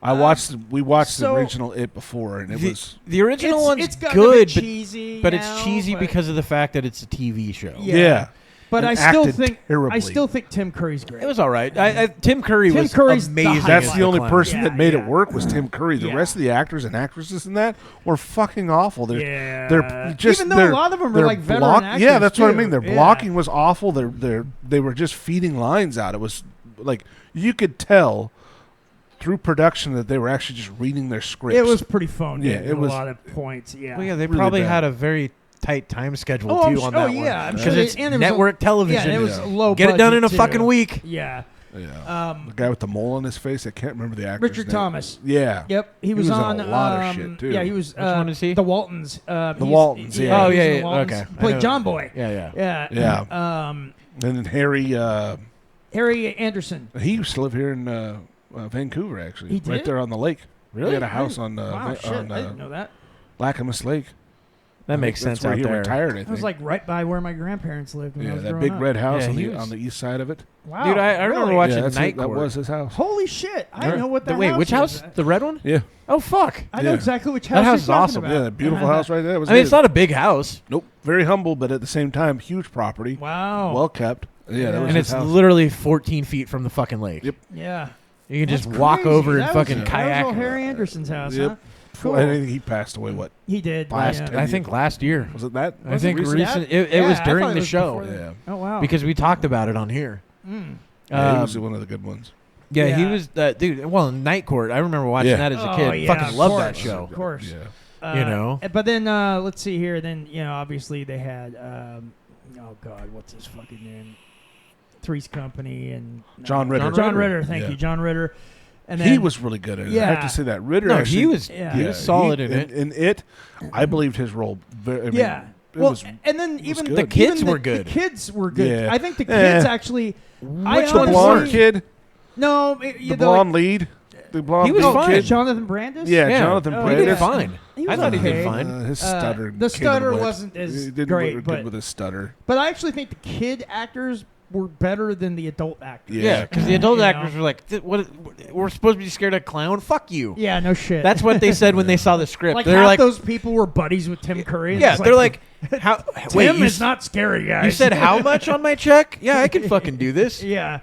We watched the original It before, and it was the original one's it's good, cheesy, but it's cheesy because of the fact that it's a TV show. Yeah. But And I still acted think Tim Curry's great. It was all right. Tim Curry's the amazing. That's the only clown. person that made it work was Tim Curry. The Yeah. rest of the actors and actresses in that were fucking awful. They're just Even though a lot of them are veteran actors. Yeah, that's what I too. mean. Their blocking was awful. They were just feeding lines out. It was like you could tell through production that they were actually just reading their scripts. It was pretty phoned. Yeah, in it was a lot of points. Yeah. Well, yeah, they really probably bad. had a very tight time schedule I'm too su- on that oh, one. yeah, I'm because sure it's and it was network television. Yeah, and it was low. Get it done in a budget, fucking too. week. Yeah. Yeah. The guy with the mole on his face. I can't remember the actor's Richard name. Thomas. Yeah. Yep. He was in on a lot of shit too. Yeah, he was. Which one is he? The Waltons. The Waltons. Yeah. Oh, he was yeah, in yeah, The Waltons. okay. Played I know. John Boy. Yeah. Yeah. Yeah. And then Harry. Harry Anderson. He used to live here in Vancouver, actually. He did? Right there on the lake. Really? He had a house on wow, shit, I didn't know that. Lacamas Lake. That makes sense that's where out he there. retired, I think. It was like right by where my grandparents lived when I was that growing big up. red house Yeah, on the east side of it. Wow, Dude, I remember really? watching that's Night that Court. was his house. Holy shit! I didn't know what that Wait, house which house? was. The red one? Yeah. Oh, fuck. I know Yeah. exactly which house That house you're is talking awesome. about. Yeah, that beautiful house right there. Was I mean, it's his. not a big house. Nope. Very humble, but at the same time, huge property. Wow. Well kept. Yeah, that was And his it's house. literally 14 feet from the fucking lake. Yep. Yeah. You can just That's walk crazy. over and That fucking was, kayak. That was all Harry Anderson's house, Yep. huh? Cool. I think he passed away. What? He did. Last yeah. I think last year. Was it that? I think recent? recent. Yeah. It was Yeah, I during thought it the was show. before Yeah. Oh wow. Because we talked about it on here. Yeah, he was one of the good ones. Yeah, he Yeah. was dude. Well, Night Court. I remember watching Yeah. that as a Oh, kid. yeah, Fucking of loved that course, show. Of course. Yeah. You know. But then let's see here. Then obviously they had oh god, what's his fucking name? Three's Company and John Ritter. John Ritter. Thank Yeah. you, John Ritter. And He then, was really good at it. I Yeah. have to say that. Ritter No, actually, he was Yeah. solid in it. In it, I believed his role. Very, I mean, yeah. it Well, was, and then even good. The kids even were good. The kids were good. Yeah. I think the kids Eh. actually. Which I the blonde honestly- kid? No, The blonde lead? The blonde He was lead fine. kid? Jonathan Brandis. Yeah, Jonathan Oh, He Brandis. did fine. He I was thought he okay. did fine. His stutter. The came stutter and went. wasn't as He didn't great, look but good with his stutter. but I actually think the kid actors were better than the adult actors. Yeah, because the adult You know? actors were like, "What? We're supposed to be scared of clown? Fuck you." Yeah, no shit. That's what they said when they saw the script. like They're half like, those people were buddies with Tim Curry. and "Yeah." it's They're like, "How? Tim Wait, you, is not scary, guys. you said how much on my check? Yeah, I can fucking do this. yeah,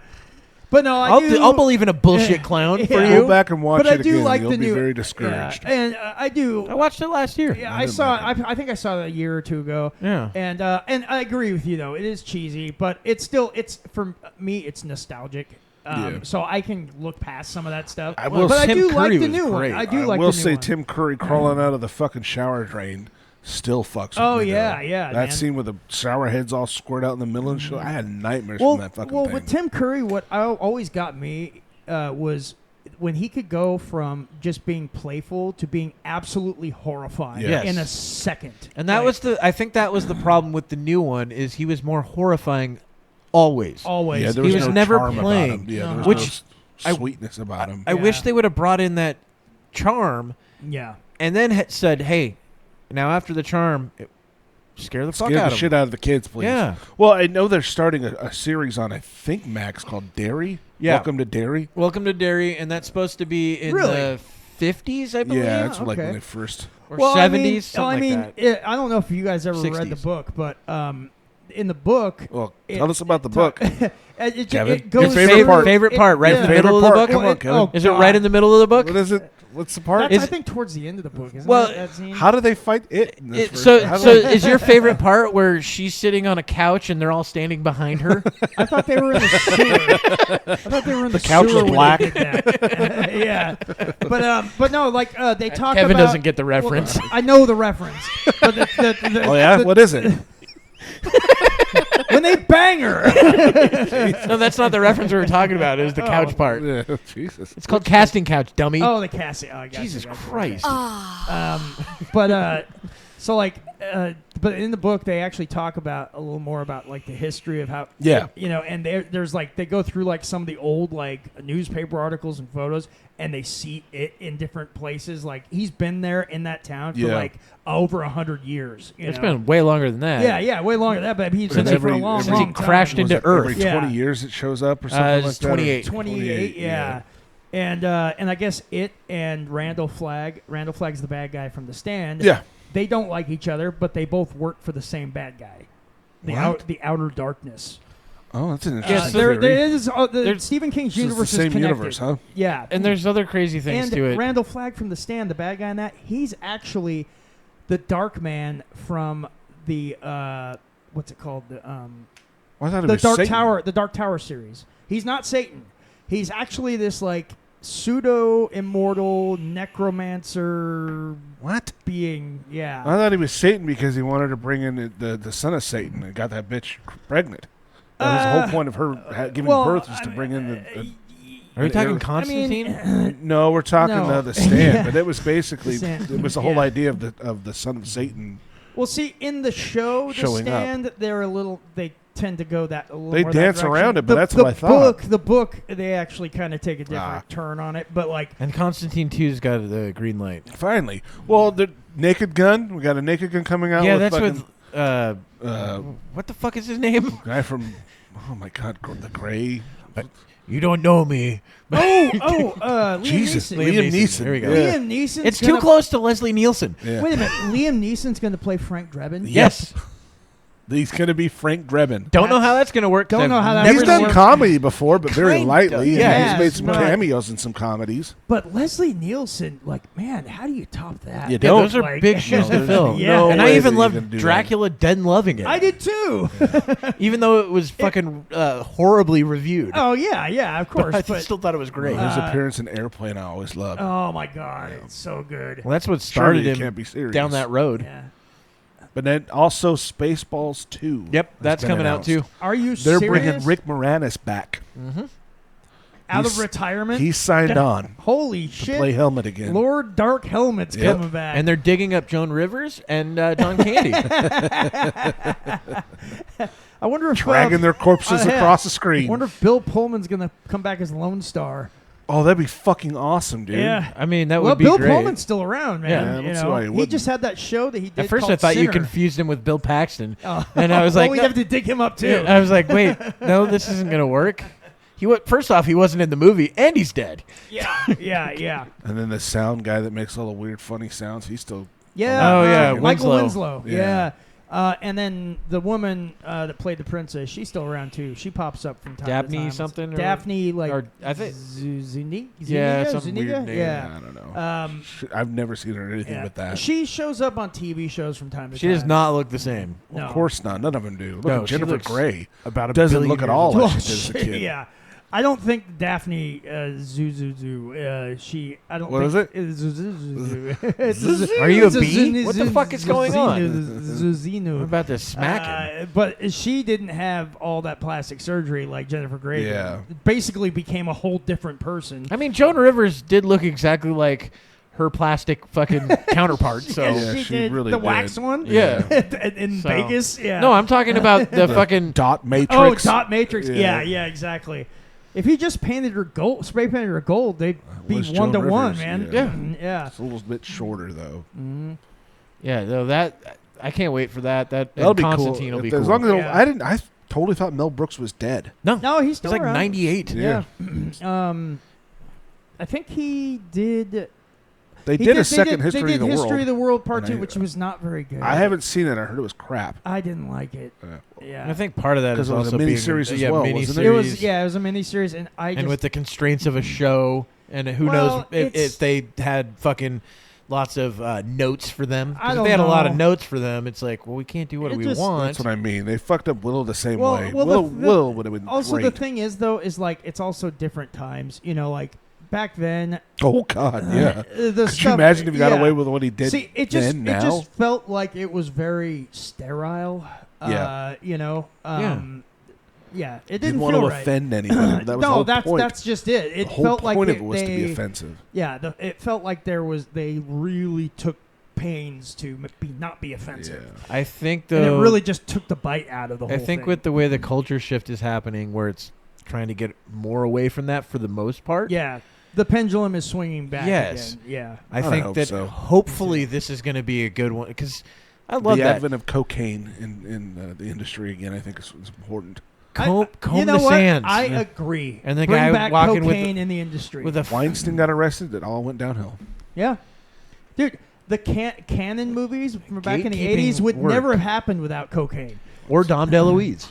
but no, I'll believe in a bullshit clown for Yeah. you." Go back and watch but I it do again. like You'll the be new. very discouraged. Yeah, and I do. I watched it last year. Yeah, I I didn't saw. like I think I saw it a year or two ago. Yeah. And I agree with you though. It is cheesy, but it's still for me. It's nostalgic. Yeah. So I can look past some of that stuff. I will but I Tim do Curry like the was new great. one. I do I like will the new say one. Tim Curry crawling out of the fucking shower drain still fucks with Oh, me, yeah, though. yeah, That man. scene with the shower heads all squirt out in the middle and shit. I had nightmares Well, from that fucking well, thing. with Tim Curry, what always got me was when he could go from just being playful to being absolutely horrifying Yes. in a second. And that Like, was I think that was the problem with the new one is he was more horrifying always. always. yeah, there he was was no never charm playing. About him. Yeah, there was Which no I- sweetness about him. I wish Yeah. they would have brought in that charm yeah. and then said, "Hey, now after the charm, scare the fuck Scare out the of shit him." out of the kids, please. Yeah. Well, I know they're starting a series on, I think, Max called Derry. Yeah. Welcome to Derry. Welcome to Derry, and that's supposed to be in Really? the 50s, I believe, Yeah, it's like okay. when they first. or Well, 70s, something like that. I don't know if you guys ever read the 60s. book, but in the book, Well, It- tell us about the book. Kevin, it Your goes favorite through- part. Favorite part, right in the Favorite middle of the part. book? Come on, Kevin. Is it right in the middle of the book? What is it? What's the part? That's, Is- I think towards the end of the book, isn't Well, that scene? How do they fight it? In this first- So, how do so they- is your favorite part where she's sitting on a couch and they're all standing behind her? I thought they were in the sewer. I thought they were in the couch sewer was when black. they did that. Yeah, but no, like they talk Kevin about. doesn't get the reference. Well, I know the reference. But Oh yeah, what is it? when they bang her. No, that's not the reference we were talking about. It was the couch part. Yeah, Jesus. It's called casting couch, dummy. Oh, the Cassie. Oh, I got you, Jesus got you, Christ. But so like but in the book they actually talk about a little more about like the history of how Yeah. and there's like they go through like some of the old like newspaper articles and photos and they see it in different places. Like he's been there in that town for Yeah. like over 100 years. It's know? been way longer than that. yeah, way longer than that, but he's been And there for a every- long, every- long he time. crashed Was into it Earth. Every Yeah. 20 years it shows up or something it's like that. 28. 28, yeah. And I guess it and Randall Flagg's the bad guy from The Stand. Yeah. They don't like each other, but they both work for the same bad guy. What? The Outer Darkness. Oh, that's an Yeah, interesting so there theory. is There's- Stephen King's So it's universe the same is connected. universe, huh? Yeah, And there's other crazy things and to it. Randall Flagg from The Stand, the bad guy in that, he's actually the Dark Man from the what's it called? Well, I thought it The was Dark Satan. Tower, the Dark Tower series. He's not Satan. He's actually this like pseudo immortal necromancer What? being. Yeah. I thought he was Satan because he wanted to bring in the son of Satan and got that bitch pregnant. That was the whole point of her giving well, birth was to bring in the Are we talking I Constantine? no, we're talking No. the stand, Yeah. but it was basically The Stand. it was the whole Yeah. idea of the son of Satan. Well, see, in the show, The Showing up. Stand, they're a little. They tend to go that a little They more dance that around direction. it, but that's what I thought. The book, they actually kind of take a different turn on it. But like, And Constantine 2's got the green light. Finally. Well, the Naked Gun. We got a Naked Gun coming out. Yeah, with that's fucking, with what the fuck is his name? guy from. Oh my God, the Gray. You don't know me. Liam Jesus, Neeson. Liam Neeson. There we go. Yeah. Liam Neeson. It's too close to Leslie Nielsen. Yeah. Wait a minute. Liam Neeson's going to play Frank Drebin. Yes. He's going to be Frank Drebin. Don't know how that's going to work. Don't know how that's He's gonna done work. comedy before, but very Kinda, lightly. yeah. He's made some But- cameos in some comedies. But Leslie Nielsen, like, man, how do you top that? You Yeah, don't. those are Like- big shoes to fill. Yeah. No And I way even that you can loved do that. Dracula Dead and Loving It. I did too. Even though it was fucking horribly reviewed. Oh yeah, of course. I But still thought it was great. His appearance in Airplane I always loved. oh my god, it's so good. Well, that's what Surely started you him can't be serious. down that road. Yeah. But then also Spaceballs 2. Yep, has that's been coming announced. out too. Are you They're serious? bringing Rick Moranis back. out of he's- retirement? He signed on Holy to shit! play Helmet again. Lord Dark Helmet's Yep. coming back. And they're digging up Joan Rivers and John Candy. I wonder if Dragging their corpses yeah. across the I screen. wonder if Bill Pullman's gonna come back as Lone Star. Oh, that'd be fucking awesome, dude. Yeah. I mean, that Well, would be Bill great. Pullman's still around, man. Yeah, I you don't see know, why he he wouldn't. just had that show that he did. At first, I called thought you Sinner. confused him with Bill Paxton. Oh. And I was like, we'd have to dig him up too. I was like, wait, no, this isn't going to work. First off, he wasn't in the movie, and he's dead. yeah. And then the sound guy that makes all the weird, funny sounds, he's still. Yeah. Oh, yeah, Michael Winslow. Winslow. Yeah. Yeah. And then the woman that played the princess, she's still around too. She pops up from time Daphne to time. something or- Daphne, like or I think- Zuniga. Yeah, some Zuniga? weird name. Yeah. I don't know. I've never seen her in anything Yeah. but that. She shows up on TV shows from time to She time. does not look the same. No. Of course not. None of them do. Look No, at she Jennifer looks Grey. about a Doesn't billion look at years all old. like she did as a kid. Yeah. I don't think Daphne Zuzuzu. I don't. What think is Zuzuzu. Are you a bee? What the fuck is going on? Zuzinu. I'm about to smack him. But she didn't have all that plastic surgery like Jennifer Grey. did. Yeah. Basically became a whole different person. I mean, Joan Rivers did look exactly like her plastic fucking counterpart. So Yeah, she did really the did. wax one. Yeah. in So- Vegas. Yeah. No, I'm talking about the fucking. Dot Matrix. Oh, dot matrix. Yeah. Yeah, exactly. If he just painted her gold, spray painted her gold, they'd be Was 1 to Joan 1, Rivers, man. yeah. Yeah. It's a little bit shorter though. Yeah, no, that I can't wait for that. That'll be Constantine cool. will be As cool. long as Yeah. I totally thought Mel Brooks was dead. No, he's still He's like around. 98. Yeah. I think he did. They he did a they second did, History they did of the History World. of the World Part And 2, I- which was not very good. I haven't seen it. I heard it was crap. I didn't like it. Yeah. I think part of that 'Cause is it was a also being miniseries as yeah, well, miniseries. wasn't It was it was a miniseries, and I just and with the constraints of a show, and who Well, knows if it's- they had fucking lots of notes for them. 'Cause I if don't they had a lot of know. notes for them, it's like, well, we can't do what It we just- want. That's what I mean. They fucked up Willow the same Well, way. well, Will would have been also great. the thing is though is like it's also different times. You know, like back then. Oh God, yeah. The Could you imagine if he got away with what he did? See, it just then, it now? just felt like it was very sterile. Yeah. You know. Yeah. It didn't Didn't want feel to right. offend anybody. That was the No, whole that's point. that's just it. It the whole felt like point they, of it was to be offensive. Yeah, it felt like they really took pains to not be offensive. Yeah. I think And though, it really just took the bite out of the whole I thing. think with the way the culture shift is happening, where it's trying to get more away from that for the most part. Yeah. The pendulum is swinging back Yes. again. Yeah. I I think hope that so. hopefully this is going to be a good one because I love the that. advent of cocaine in the industry again. I think is important. Comb you know the what? sands. I agree. And the Bring guy back walking with cocaine in the industry. with a Weinstein got arrested. It all went downhill. Yeah. Dude, the Cannon movies from back in the Gatekeeping 80s would work. never have happened without cocaine. or Dom DeLuise.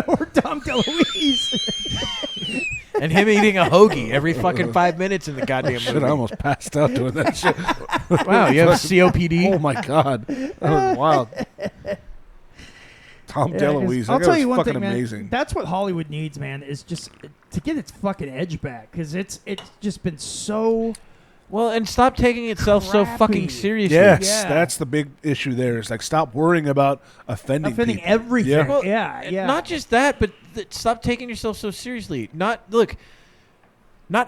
Or Tom DeLuise. And him eating a hoagie every fucking 5 minutes in the goddamn Shit, movie. I almost passed out doing that shit. Wow, you have COPD? Oh my God, that was wild. Tom Yeah, 'cause DeLuise, I'll that tell guy you was one fucking thing, man. amazing. That's what Hollywood needs, man, is just to get its fucking edge back. Because it's just been so... Well, and stop taking itself so Crappy. fucking seriously. Yes, Yeah. that's the big issue there. Is like stop worrying about offending people. everything. Yeah. Well, yeah. Not just that, but stop taking yourself so seriously. Not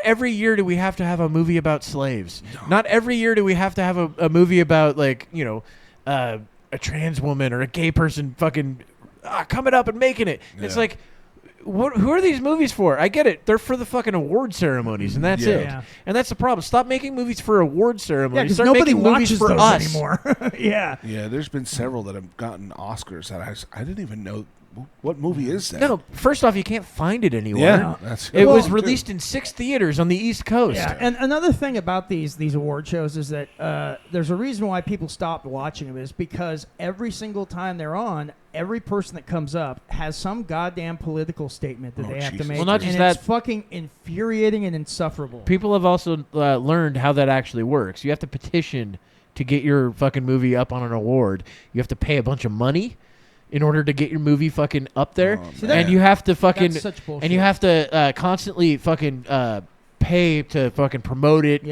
every year do we have to have a movie about slaves. No. Not every year do we have to have a movie about, like, a trans woman or a gay person fucking coming up and making it. Yeah. It's like, who are these movies for? I get it. They're for the fucking award ceremonies, and that's it. Yeah. And that's the problem. Stop making movies for award ceremonies. Yeah, Start nobody making watches movies for those us anymore. Yeah. Yeah, there's been several that have gotten Oscars that I didn't even know. What movie is that? No, first off, you can't find it anywhere. Yeah, it was released in 6 theaters on the East Coast. Yeah, and another thing about these award shows is that there's a reason why people stopped watching them is because every single time they're on, every person that comes up has some goddamn political statement that they have to make. Well, not just that. It's fucking infuriating and insufferable. People have also learned how that actually works. You have to petition to get your fucking movie up on an award. You have to pay a bunch of money in order to get your movie fucking up there. And you have to fucking and you have to constantly fucking pay to fucking promote it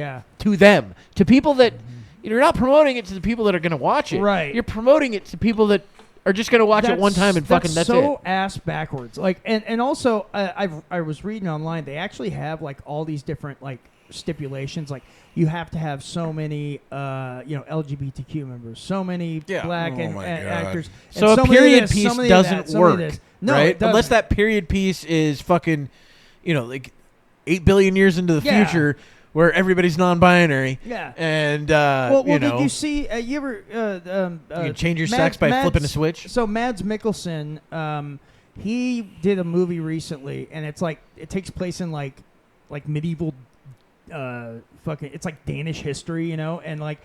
to them. To people that you're not promoting it to the people that are going to watch it. Right. You're promoting it to people that are just going to watch it one time and fucking that's so it. Ass backwards. Like and also I was reading online they actually have like all these different like stipulations like you have to have so many LGBTQ members, so many black actors. So and a period piece doesn't work, no, right? Unless that period piece is fucking, like 8 billion years into the future where everybody's non-binary. Yeah. And, did you see, you ever... you can change your sex by flipping a switch? So Mads Mikkelsen, he did a movie recently, and it's like, it takes place in like medieval... it's like Danish history, and like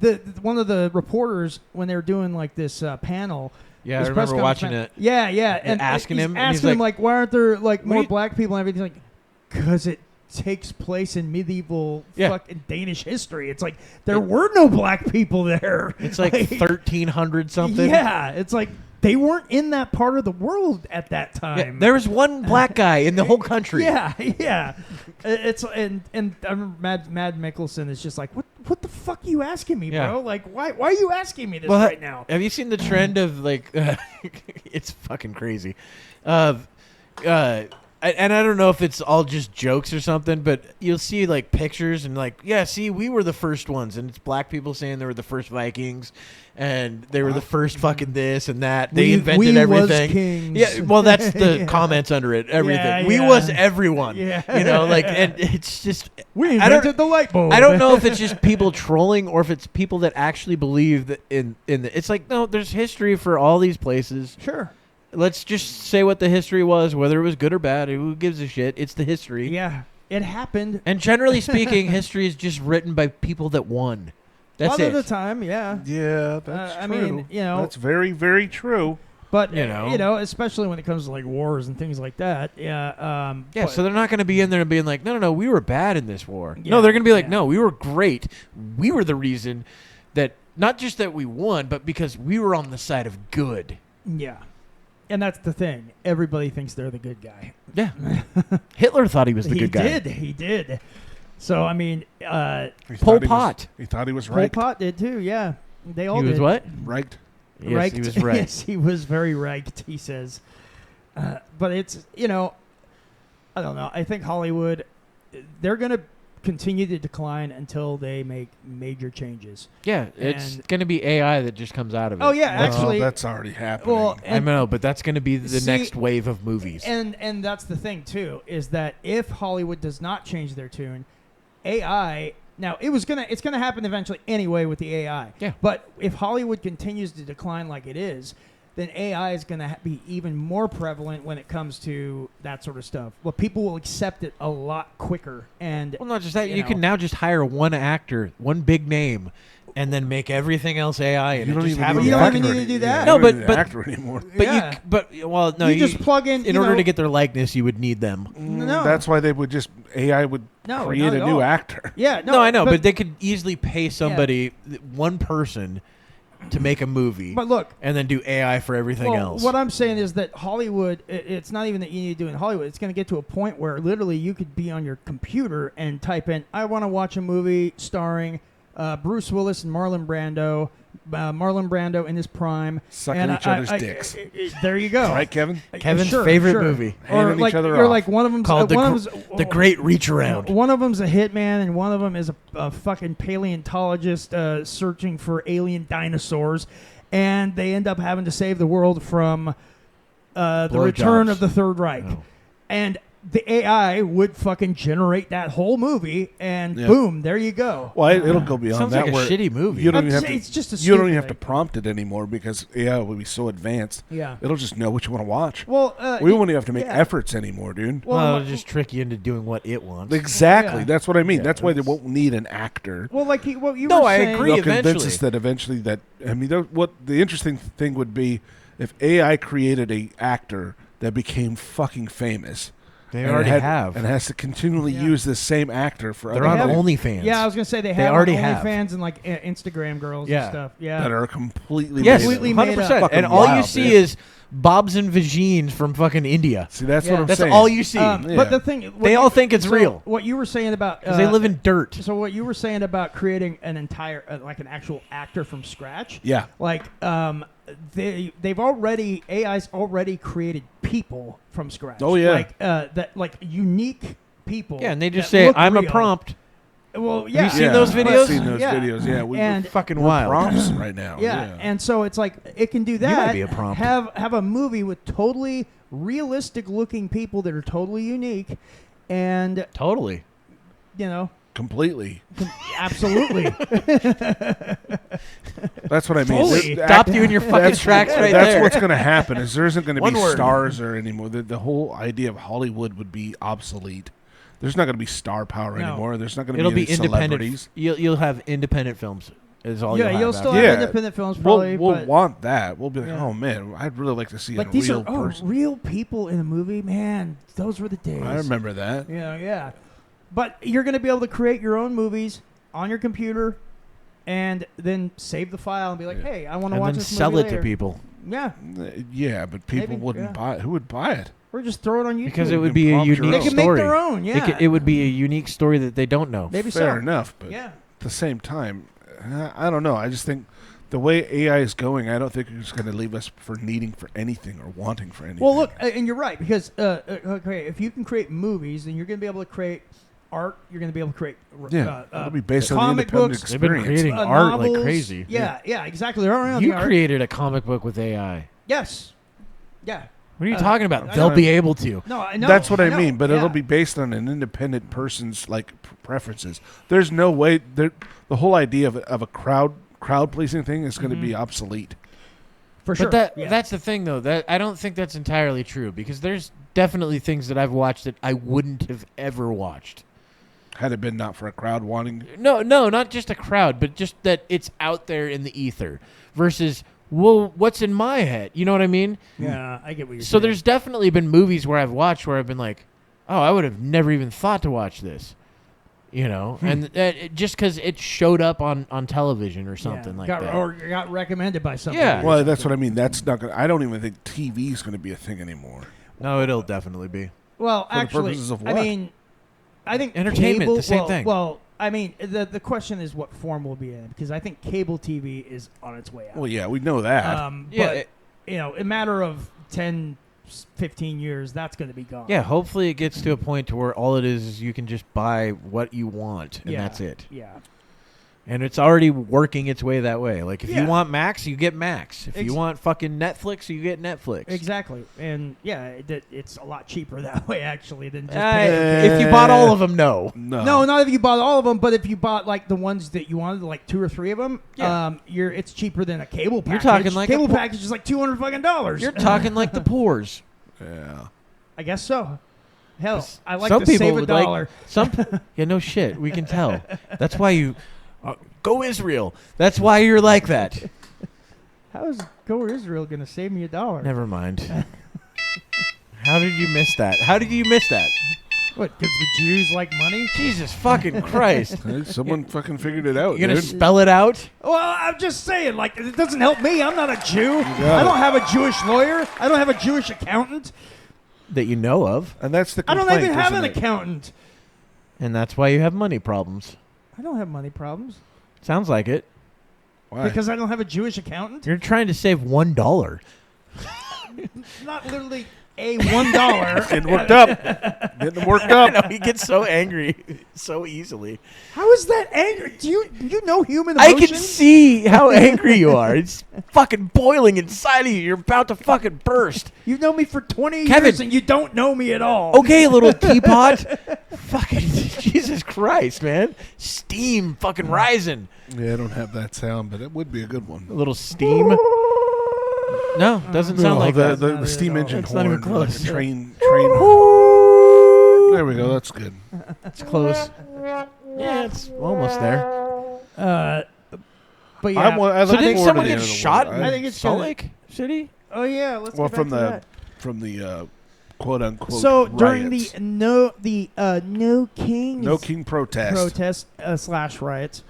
the one of the reporters when they were doing like this panel. Yeah, I remember watching it. Yeah, and asking him, asking him like, why aren't there like more black people and everything? Like, because it takes place in medieval fucking Danish history. It's like there were no black people there. It's like 1300 something. Yeah, it's like. They weren't in that part of the world at that time. Yeah, there was one black guy in the whole country. Yeah. It's and I remember Mad Mikkelsen is just like, what the fuck are you asking me, bro? Like, why are you asking me this right now? Have you seen the trend of like, it's fucking crazy, and I don't know if it's all just jokes or something, but you'll see like pictures and like, we were the first ones, and it's black people saying they were the first Vikings, and they were the first fucking this and that. They invented everything. Was kings. Yeah, well, that's the comments under it. Everything. We was everyone. Yeah. And it's just we invented the light bulb. I don't know if it's just people trolling or if it's people that actually believe that in the. It's like no, there's history for all these places. Sure. Let's just say what the history was, whether it was good or bad. Who gives a shit? It's the history. Yeah, it happened. And generally speaking, history is just written by people that won. That's it. A lot of the time, yeah. Yeah, that's true. I mean, that's very, very true. But especially when it comes to like wars and things like that. Yeah. So they're not going to be in there and being like, no, we were bad in this war. Yeah, no, they're going to be like, no, we were great. We were the reason that not just that we won, but because we were on the side of good. Yeah. And that's the thing. Everybody thinks they're the good guy. Yeah. Hitler thought he was the good guy. He did. So, I mean... Pol Pot. He thought he was right. Pol Pot did too, yeah. They all did. He was what? Right. Yes, right. He was right. Yes, he was very right, he says. But it's, I don't know. I think Hollywood, they're going to continue to decline until they make major changes. Yeah, it's going to be AI that just comes out of it. Oh yeah, actually, that's already happening. Well, I know, but that's going to be the next wave of movies. And that's the thing too, is that if Hollywood does not change their tune, AI. Now it's gonna happen eventually anyway with the AI. Yeah. But if Hollywood continues to decline like it is, then AI is going to be even more prevalent when it comes to that sort of stuff. Well, people will accept it a lot quicker. And well, not just that. You can now just hire one actor, one big name, and then make everything else AI. And you don't even need to do that. No, but actor anymore. But you just plug in. In order to get their likeness, you would need them. No, that's why they would just AI would create a new actor. Yeah, no, I know, but they could easily pay somebody, one person, to make a movie, but look, and then do AI for everything else. What I'm saying is that Hollywood, it's not even that you need to do it in Hollywood. It's going to get to a point where literally you could be on your computer and type in, I want to watch a movie starring Bruce Willis and Marlon Brando in his prime. Sucking each other's dicks. There you go. Right, Kevin? Kevin's favorite movie. Or like, you're like one of them's called The Great Reach Around. One of them's a hitman and one of them is a fucking paleontologist searching for alien dinosaurs. And they end up having to save the world from The Return of the Third Reich. Oh. And the AI would fucking generate that whole movie, and boom, there you go. Well, it'll go beyond Sounds that. like a where shitty movie. You don't even have to, it's just a you don't even stupid have to prompt it anymore because AI will be so advanced. Yeah. It'll just know what you want to watch. Well, we won't even have to make efforts anymore, dude. Well, it'll just trick you into doing what it wants. Exactly. Yeah. That's what I mean. Yeah, That's why they won't need an actor. Well, like what you No, were I saying. agree. They'll convince Eventually. us that eventually that I mean, what the interesting thing would be if AI created a actor that became fucking famous. They and already have. and has to continually use this same actor for They're other on movies OnlyFans. Yeah, I was gonna say they have already OnlyFans and like Instagram girls and stuff. Yeah, that are completely Yes, completely made up. made 100%. up. And all you wild, see dude. is Bobs and Vagines from fucking India. See, that's Yeah. what I'm That's saying. all you see. But the thing, They all think it's real. What you were saying about Because they live in dirt. So what you were saying about creating an entire like an actual actor from scratch? Yeah. Like they've already AI's already created people from scratch. Oh, yeah. Like that like unique people. Yeah, and they just that say, look "I'm a real." prompt." Well, yeah. Have you seen those videos? I've seen those Yeah. videos. Yeah, we're And- Fucking we're wild. prompts right now. Yeah, and so it's like it can do that. might be a prompt. Have a movie with totally realistic looking people that are totally unique, and Totally. you know, completely. absolutely. That's what I mean. Fully. Stopped you in your fucking tracks right That's there. what's going to happen. Is there isn't going to One be word. stars or anymore. The whole idea of Hollywood would be obsolete. There's not going to be star power No. anymore. There's not going to It'll be be any independent. celebrities. You'll have independent films. Is all Yeah, you'll you'll have still after. have Yeah. independent films probably. We'll but want that. We'll be like, Yeah. oh man, I'd really like to see like a these real are person. real people in a movie. Man, those were the days. I remember that. Yeah. But you're going to be able to create your own movies on your computer, and then save the file and be like, Yeah. hey, I want to And watch then this sell movie it to later. people. Yeah, Yeah, but people Maybe, wouldn't yeah. buy it. Who would buy it? or just throw it on YouTube. Because it You would can be a prompt your unique They can make story. their own. Yeah, It would be a unique story that they don't know. maybe Fair so. enough, but Yeah. at the same time, I don't know. I just think the way AI is going, I don't think it's going to leave us for needing for anything or wanting for anything. Well, look, and you're right because okay, if you can create movies, then you're going to be able to create art. You're going to be able to create it'll be based on the comic independent books. They've been experience. creating art novels. like crazy. Yeah, exactly. They're already on You the art. created a comic book with AI. Yes. Yeah. What are you talking about? I They'll know. be able to. No, I know. That's what I know, mean, but yeah. it'll be based on an independent person's like preferences. There's no way the whole idea of a crowd pleasing thing is going to be obsolete. for sure. But yeah. that's the thing, though. That I don't think that's entirely true because there's definitely things that I've watched that I wouldn't have ever watched. Had it been not for a crowd wanting, No, not just a crowd, but just that it's out there in the ether versus, well, what's in my head? You know what I mean? Yeah, I get what you're So saying. there's definitely been movies where I've watched where I've been like, oh, I would have never even thought to watch this. You know, and just because it showed up on television or something like that. Or got recommended by somebody. Yeah. well, that's what I mean. That's not going. I don't even think TV is going to be a thing anymore. No, it'll definitely be. Well, For the actually, purposes of I what? mean, I think Entertainment, cable, the same well, thing. Well, I mean, the question is what form will be in because I think cable TV is on its way out. Well, yeah, we know that. Yeah, but you know, in a matter of 10, 15 years, that's going to be gone. Yeah, hopefully it gets to a point to where all it is you can just buy what you want, and Yeah. that's it. Yeah. And it's already working its way that way. Like, if Yeah. you want Max, you get Max. If Ex- you want fucking Netflix, you get Netflix. Exactly. And yeah, it's a lot cheaper that way actually than just If you bought all of them, no. No, not if you bought all of them, but if you bought like the ones that you wanted, like 2 or 3 of them, Yeah. it's cheaper than a cable package. You're talking like cable a package is like $200 fucking dollars. You're talking like the poors. Yeah. I guess so. Hell, I like Some to people save a would like- dollar. Yeah, no shit. We can tell. That's why you go Israel. That's why you're like that. How is Go Israel going to save me a dollar? Never mind. How did you miss that? How did you miss that? What? Because the Jews like money? Jesus fucking Christ. Hey, someone fucking figured it out. You're going to dude. spell it out? Well, I'm just saying, like, it doesn't help me. I'm not a Jew. got I don't it. have a Jewish lawyer. I don't have a Jewish accountant. That you know of. And that's the I complaint. don't even have isn't an it? accountant. And that's why you have money problems. I don't have money problems. Sounds like it. Why? Because I don't have a Jewish accountant? You're trying to save $1. Not literally a $1. Getting worked up. Getting them worked up. I know, he gets so angry so easily. How is that angry? Do you know human emotion? I can see how angry you are. It's fucking boiling inside of you. You're about to fucking burst. You've known me for 20 Kevin. years and you don't know me at all. Okay, little teapot. Fucking Jesus Christ, man. Steam fucking rising. Yeah, I don't have that sound, but it would be a good one. A little steam. No, doesn't sound like the, that. the steam engine It's horn. not even close. Like a train horn. There we go. That's good. It's close. Yeah, it's almost there. But yeah. So did someone get shot in I think it's Salt Lake City? Oh yeah, let's well, get back from the quote unquote. So during riots. No King protest / riots.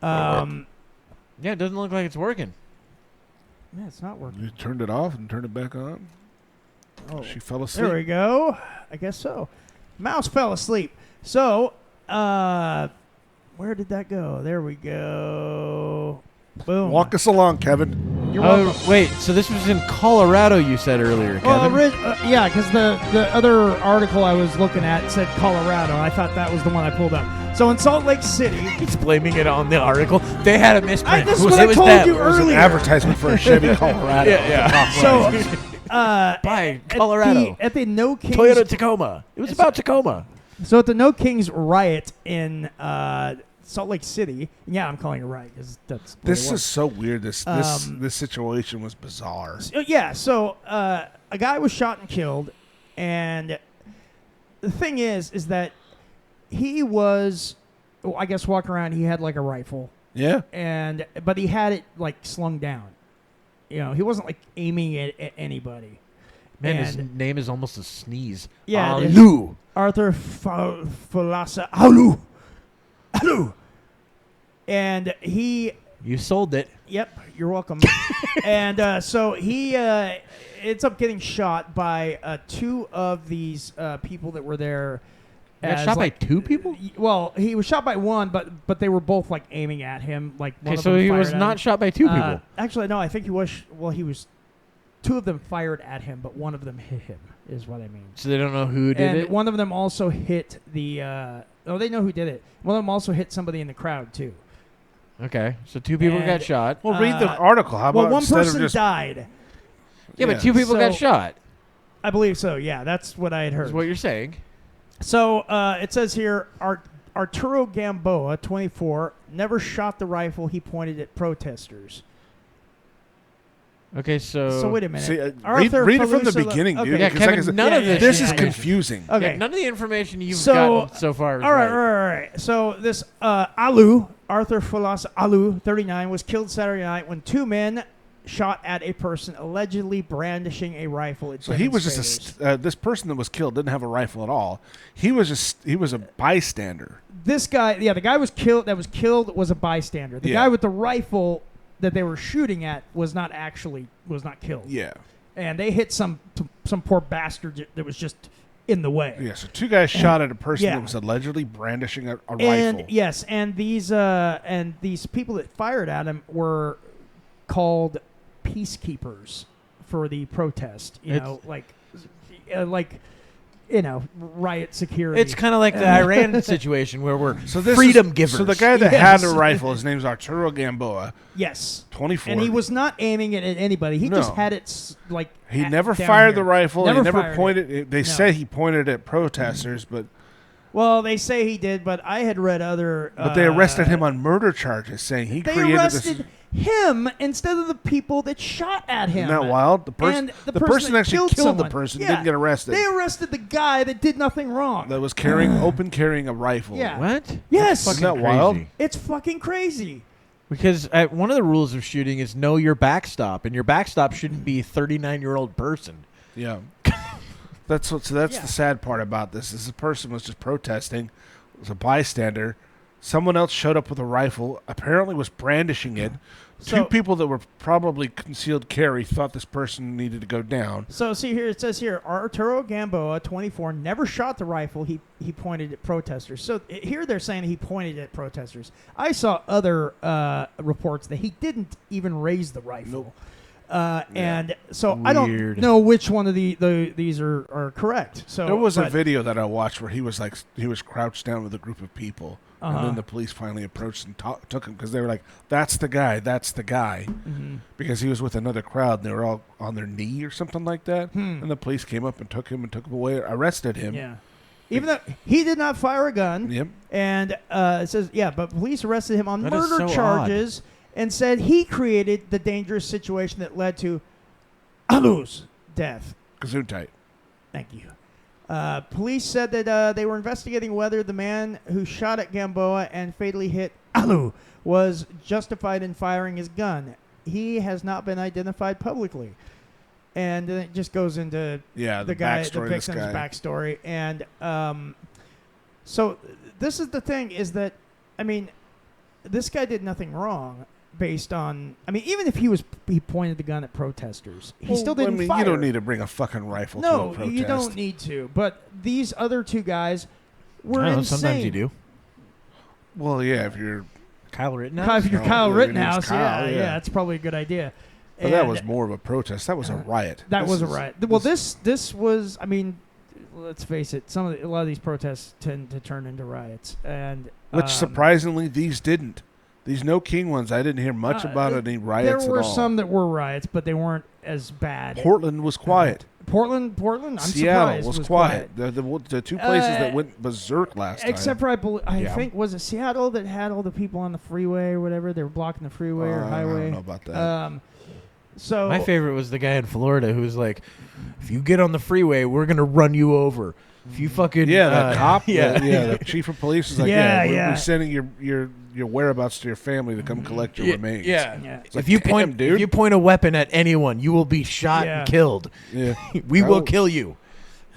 Yeah, it doesn't look like it's working. Yeah, it's not working. You turned it off and turned it back on. Oh, she fell asleep. There we go. I guess so. Mouse fell asleep. So, where did that go? There we go. Boom. Walk us along, Kevin. You're welcome. Wait, so this was in Colorado, you said earlier, Well, Kevin? yeah, because the other article I was looking at said Colorado, and I thought that was the one I pulled up. So in Salt Lake City, He's blaming it on the article. They had a misprint. This is It what I was told them. you It was an earlier. advertisement for a Chevy Colorado. Yeah. So, By Colorado. at the No Kings Toyota Tacoma. It was about Tacoma. So at the No Kings riot in Salt Lake City, yeah, I'm calling it riot because that's what This it was. is so weird. This situation was bizarre. So a guy was shot and killed, and the thing is that he was, I guess, walking around. He had like a rifle, Yeah. but he had it like slung down. You know, he wasn't like aiming it at anybody. Man, his And- name is almost a sneeze. Yeah, it is. Alu. Arthur Falasa Alu. And he, You sold it. yep, you're welcome. And so he ends up getting shot by two of these people that were there. He got as, shot like, by two people? Well, he was shot by one, but they were both like aiming at him. Like one Okay, of so them he was fired at not him. shot by two people. Actually, no, I think he was. Well, he was. Two of them fired at him, but one of them hit him. Is what I mean. So they don't know who did And it? one of them also hit the. Oh, they know who did it. One of them also hit somebody in the crowd too. Okay, so two people And- got shot. Well, read the article. How about Well, one instead of person just died. Yeah, but two people got shot. I believe so. Yeah, that's what I had heard. That's what you're saying. So it says here, Arturo Gamboa, 24, never shot the rifle he pointed at protesters. Okay, so wait a minute. See, Arthur read it from the Falusa- beginning, dude. okay. Yeah, because like I Kevin, said, none of this. this is is confusing. Okay. Yeah, none of the information you've So- gotten so far is All right. right. So this Alu, Arthur Falas Alu, 39, was killed Saturday night when two men shot at a person allegedly brandishing a rifle at So he was just demonstrators. this person that was killed didn't have a rifle at all. He was a bystander. This guy, the guy was killed. That was killed was a bystander. The Yeah. guy with the rifle that they were shooting at was not killed. Yeah. And they hit some poor bastard that was just in the way. Yeah. So two guys shot at a person yeah. that was allegedly brandishing a And rifle. yes, and these people that fired at him were called peacekeepers for the protest. You know, riot security. It's kind of like the Iran situation where we're So this freedom is, givers. So the guy that Yes. had a rifle, his name's Arturo Gamboa, yes, 24. and he was not aiming it at anybody. He just No. had it He at- never down fired here. the rifle. He never fired pointed. it. They No. say he pointed at protesters, but Well, they say he did, but I had read other. they arrested him on murder charges, saying he They created arrested this. him instead of the people that shot at him. Isn't that wild? The And person that actually killed someone. the person Yeah. didn't get arrested. They arrested the guy that did nothing wrong. That was carrying a rifle. Yeah. What? Yes. That's Isn't that fucking wild? crazy. It's fucking crazy. Because one of the rules of shooting is know your backstop, and your backstop shouldn't be a 39-year-old person. Yeah. That's the sad part about this. Is the person was just protesting, was a bystander. Someone else showed up with a rifle, apparently was brandishing it. So- Two people that were probably concealed carry thought this person needed to go down. So see here, it says here, Arturo Gamboa, 24, never shot the rifle he pointed at protesters. So here they're saying he pointed at protesters. I saw other reports that he didn't even raise the rifle. And so I don't know which one of these are correct. So there was a video that I watched where he was crouched down with a group of people, and then the police finally approached and took him because they were like, "That's the guy, because he was with another crowd and they were all on their knee or something like that. And the police came up and took him away, arrested him. Yeah. Even though he did not fire a gun. Yep. And it says, but police arrested him on murder so charges and said he created the dangerous situation that led to Alu's death. Gesundheit. Thank you. Police said that they were investigating whether the man who shot at Gamboa and fatally hit Alu was justified in firing his gun. He has not been identified publicly. And then it just goes into the victim's backstory. And so this is the thing is that, I mean, this guy did nothing wrong based on, I mean, even if he pointed the gun at protesters, he still didn't fire. You don't need to bring a fucking rifle to a protest. No, you don't need to. But these other two guys were insane. Sometimes you do. Well, yeah, if you're Kyle Rittenhouse. If you're Kyle Rittenhouse, yeah, that's probably a good idea. But that was more of a protest. That was a riot. That was a riot. Well, this was. I mean, let's face it. A lot of these protests tend to turn into riots, and which surprisingly these didn't. These No King ones, I didn't hear much about any riots at all. There were some that were riots, but they weren't as bad. Portland was quiet. Portland. I'm Seattle surprised was quiet. The two places that went berserk last time. Except for I think was it Seattle that had all the people on the freeway or whatever. They were blocking the freeway or highway. I don't know about that. So my favorite was the guy in Florida who was like, "If you get on the freeway, we're gonna run you over. If you fucking the cop, the chief of police is like, we're sending your whereabouts to your family to come collect your remains. Yeah. If you point a weapon at anyone, you will be shot and killed. Yeah, we will kill you."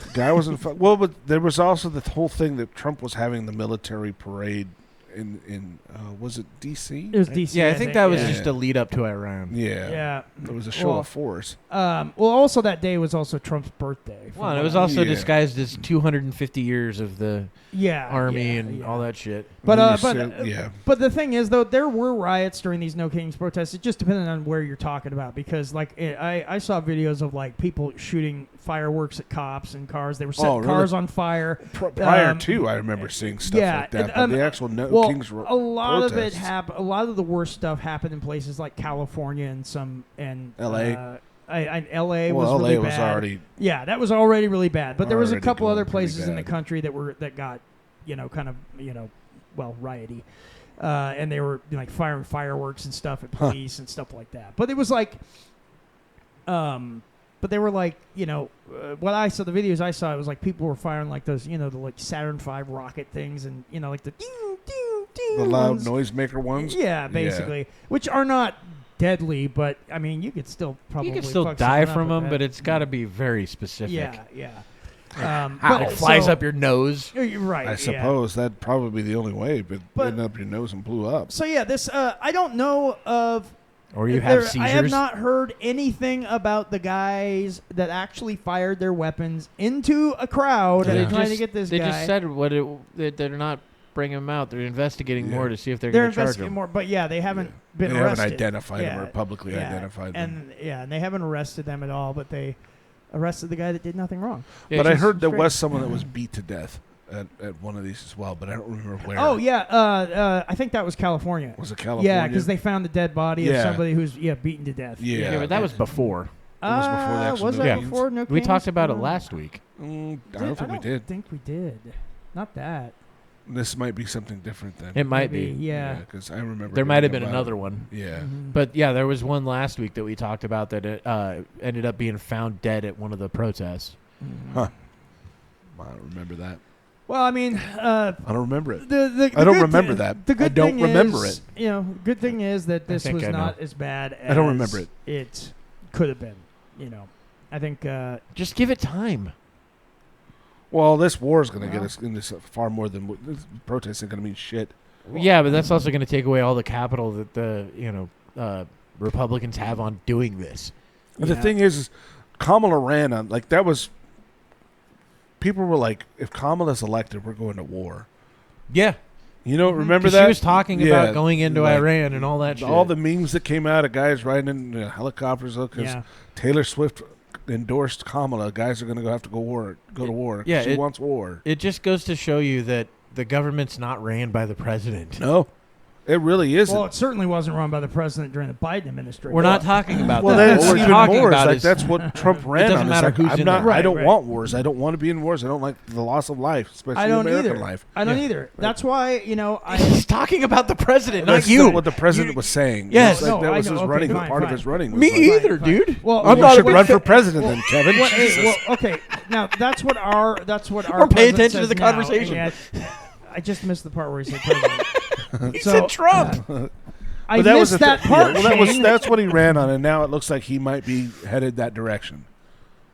The guy wasn't well, but there was also the whole thing that Trump was having the military parade in was it D.C.? It was D.C. Yeah, I think that was just a lead up to Iran. Yeah. It was a show of force. Also that day was also Trump's birthday. Well, it was also disguised as 250 years of the army and all that shit. But the thing is, though, there were riots during these No Kings protests. It just depended on where you're talking about, because like I saw videos of like people shooting fireworks at cops and cars. They were setting cars on fire. Prior to, I remember seeing stuff like that. But the actual No Kings a lot of it happened. A lot of the worst stuff happened in places like California and L.A. L.A. was really bad. Was already that was already really bad. But there was a couple other places in the country that got rioty, and they were like firing fireworks and stuff at police and stuff like that. But it was like, but they were like, what I saw, the videos I saw, it was like people were firing like those, the like Saturn V rocket things, and like the the loud noisemaker ones. Yeah, basically, which are not deadly, but I mean, you could still die from them, but it's got to be very specific. Yeah. But it flies up your nose. Right. I suppose that'd probably be the only way, but ended up your nose and blew up. So this I don't know of. Or you have seizures. I have not heard anything about the guys that actually fired their weapons into a crowd trying to get this guy. They just said that they're not bringing him out. They're investigating more to see if they're going to charge him. More, but they haven't been arrested. They haven't identified them or publicly identified them. And they haven't arrested them at all, but they arrested the guy that did nothing wrong. But I heard there was someone that was beat to death at one of these as well, but I don't remember where. Oh, yeah. I think that was California. Was it California? Yeah, because they found the dead body of somebody who was beaten to death. Yeah, but that was before. It was before the actual was No that Kings? before No Kings? We talked about it last week. I don't think we did. I think we did. Not that. This might be something different then. It might be. Yeah. Because I remember. There might have been another one. Yeah. Mm-hmm. But there was one last week that we talked about that it ended up being found dead at one of the protests. Mm-hmm. Huh. I don't remember that. Well, I mean, I don't remember it. I don't remember that. The good I don't thing remember is, it. Good thing is that this was not as bad as I don't remember it. It could have been. I think just give it time. Well, this war is going to get us into far more than this protest ain't going to mean shit. Yeah, but that's also going to take away all the capital that the Republicans have on doing this. And the thing is Kamala ran on that was. People were like, if Kamala's elected, we're going to war. Yeah. You know, remember 'Cause that? she was talking about going into Iran and all that shit. All the memes that came out of guys riding in helicopters because Taylor Swift endorsed Kamala. Guys are going to have to go to war. Yeah, she wants war. It just goes to show you that the government's not ran by the president. No. It really isn't. Well, it certainly wasn't run by the president during the Biden administration. We're not talking about well, that. That's What we're even talking more. about Like, is that's what Trump ran it doesn't on. matter Like, who's I'm in not, there. I don't want wars. I don't want to be in wars. I don't like the loss of life, especially I don't American either. life. I don't either. That's why, He's talking about the president, not That's you. not what the president was saying. Yes. That was his running. Part of his running. Was Me either, dude. Well, I'm not should run for president then, Kevin. Okay. Now that's what our Or pay president attention to says the now, conversation. and yet, I just missed the part where he said president. He said Trump. I missed that part. That's what he ran on, and now it looks like he might be headed that direction.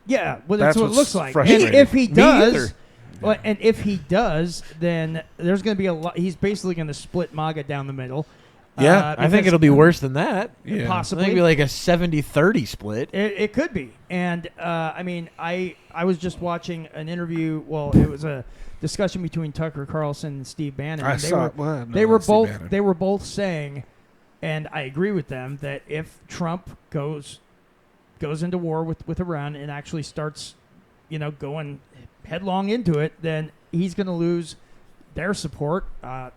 Yeah, well, that's what it looks like. frustrating. If he does, and if he does, then there's going to be a lot. He's basically going to split MAGA down the middle. Yeah, I think it'll be worse than that. Yeah. Possibly. I think it'll be like a 70-30 split. It could be. And, I mean, I was just watching an interview. Well, it was a discussion between Tucker Carlson and Steve Bannon. They were both saying, and I agree with them, that if Trump goes into war with Iran and actually starts, going headlong into it, then he's going to lose their support.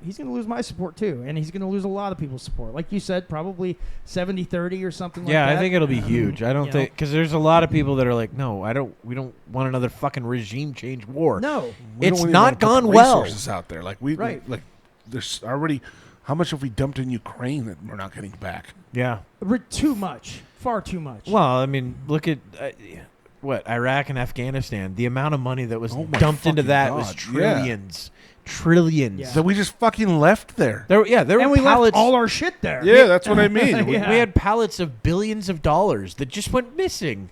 He's going to lose my support too, and he's going to lose a lot of people's support. Like you said, probably 70-30 or something like that. Yeah, I think it'll be huge. I don't think, because there's a lot of people that are like, no, we don't want another fucking regime change war. No, it's not gone well. Resources out there, there's already. How much have we dumped in Ukraine that we're not getting back? Yeah, too much, far too much. Well, I mean, look at Iraq and Afghanistan. The amount of money that was dumped into that was trillions. Trillions. Yeah. So we just fucking left there. There were and we pallets. left all our shit there. Yeah, that's what I mean. We had pallets of billions of dollars that just went missing.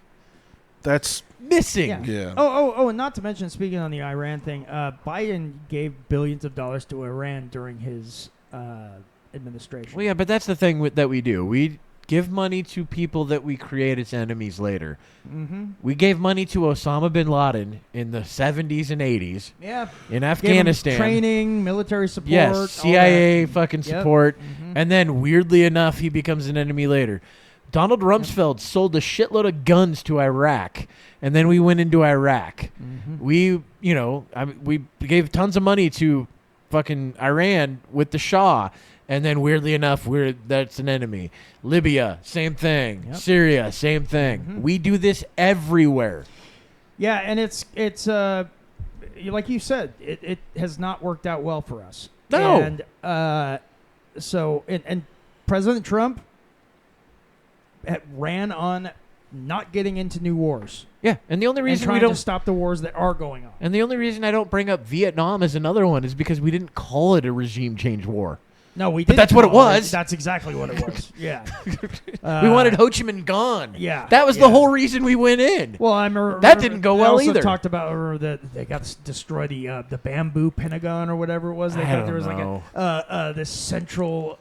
That's missing. Yeah. Oh, and not to mention, speaking on the Iran thing, Biden gave billions of dollars to Iran during his administration. Well, yeah, but that's the thing that we do. We give money to people that we create as enemies later. Mm-hmm. We gave money to Osama bin Laden in the 70s and 80s. Yeah. In Afghanistan. Training, military support. Yes, CIA fucking support. Mm-hmm. And then, weirdly enough, he becomes an enemy later. Donald Rumsfeld sold a shitload of guns to Iraq, and then we went into Iraq. Mm-hmm. We gave tons of money to fucking Iran with the Shah. And then, weirdly enough, that's an enemy. Libya, same thing. Yep. Syria, same thing. Mm-hmm. We do this everywhere. Yeah, and it's like you said, it has not worked out well for us. No. And and President Trump ran on not getting into new wars. Yeah, and the only reason we don't don't stop the wars that are going on. And the only reason I don't bring up Vietnam as another one is because we didn't call it a regime change war. No, we didn't. But that's what it was. That's exactly what it was. Yeah. We wanted Ho Chi Minh gone. Yeah. That was the whole reason we went in. Well, I remember that didn't go well also either. Talked about that they got to destroy the bamboo Pentagon or whatever it was. They thought there was like this central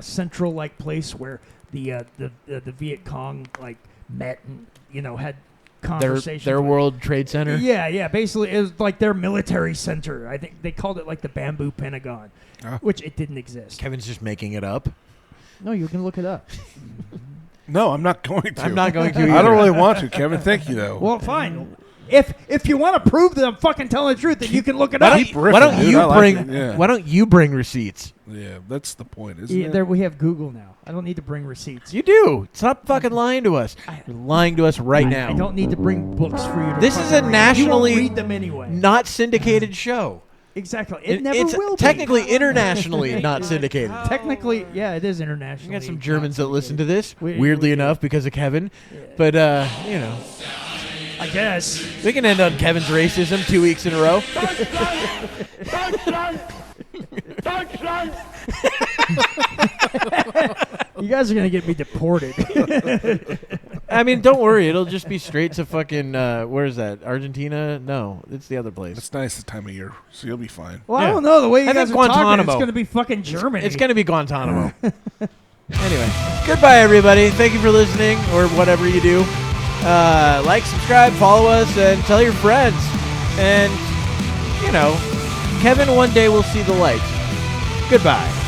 central like place where the Viet Cong like met and had conversations. Their World Trade Center. Yeah. Basically, it was like their military center. I think they called it like the Bamboo Pentagon, which it didn't exist. Kevin's just making it up. No, you can look it up. No, I'm not going to. I'm not going to either. I don't really want to, Kevin. Thank you, though. Well, fine. If you want to prove that I'm fucking telling the truth, then you can look it Why up. don't you bring receipts? Yeah, that's the point, isn't it? There we have Google now. I don't need to bring receipts. You do. Stop fucking lying to us. You're lying to us right now. I don't need to bring books for you to This is a read. nationally You won't read them anyway. not syndicated show. Exactly. It never will be. Technically internationally not syndicated. Technically, yeah, it is international. We got some Germans that listen to this, weirdly enough, because of Kevin. But, I guess. We can end on Kevin's racism 2 weeks in a row. You guys are going to get me deported. I mean, don't worry. It'll just be straight to fucking, where is that? Argentina? No, it's the other place. It's nice this time of year, so you'll be fine. Well, I don't know. The way you I guys think are talking, Guantanamo. it's going to be fucking Germany. It's going to be Guantanamo. Anyway, goodbye, everybody. Thank you for listening, or whatever you do. Like, subscribe, follow us, and tell your friends. And, Kevin one day will see the light. Goodbye.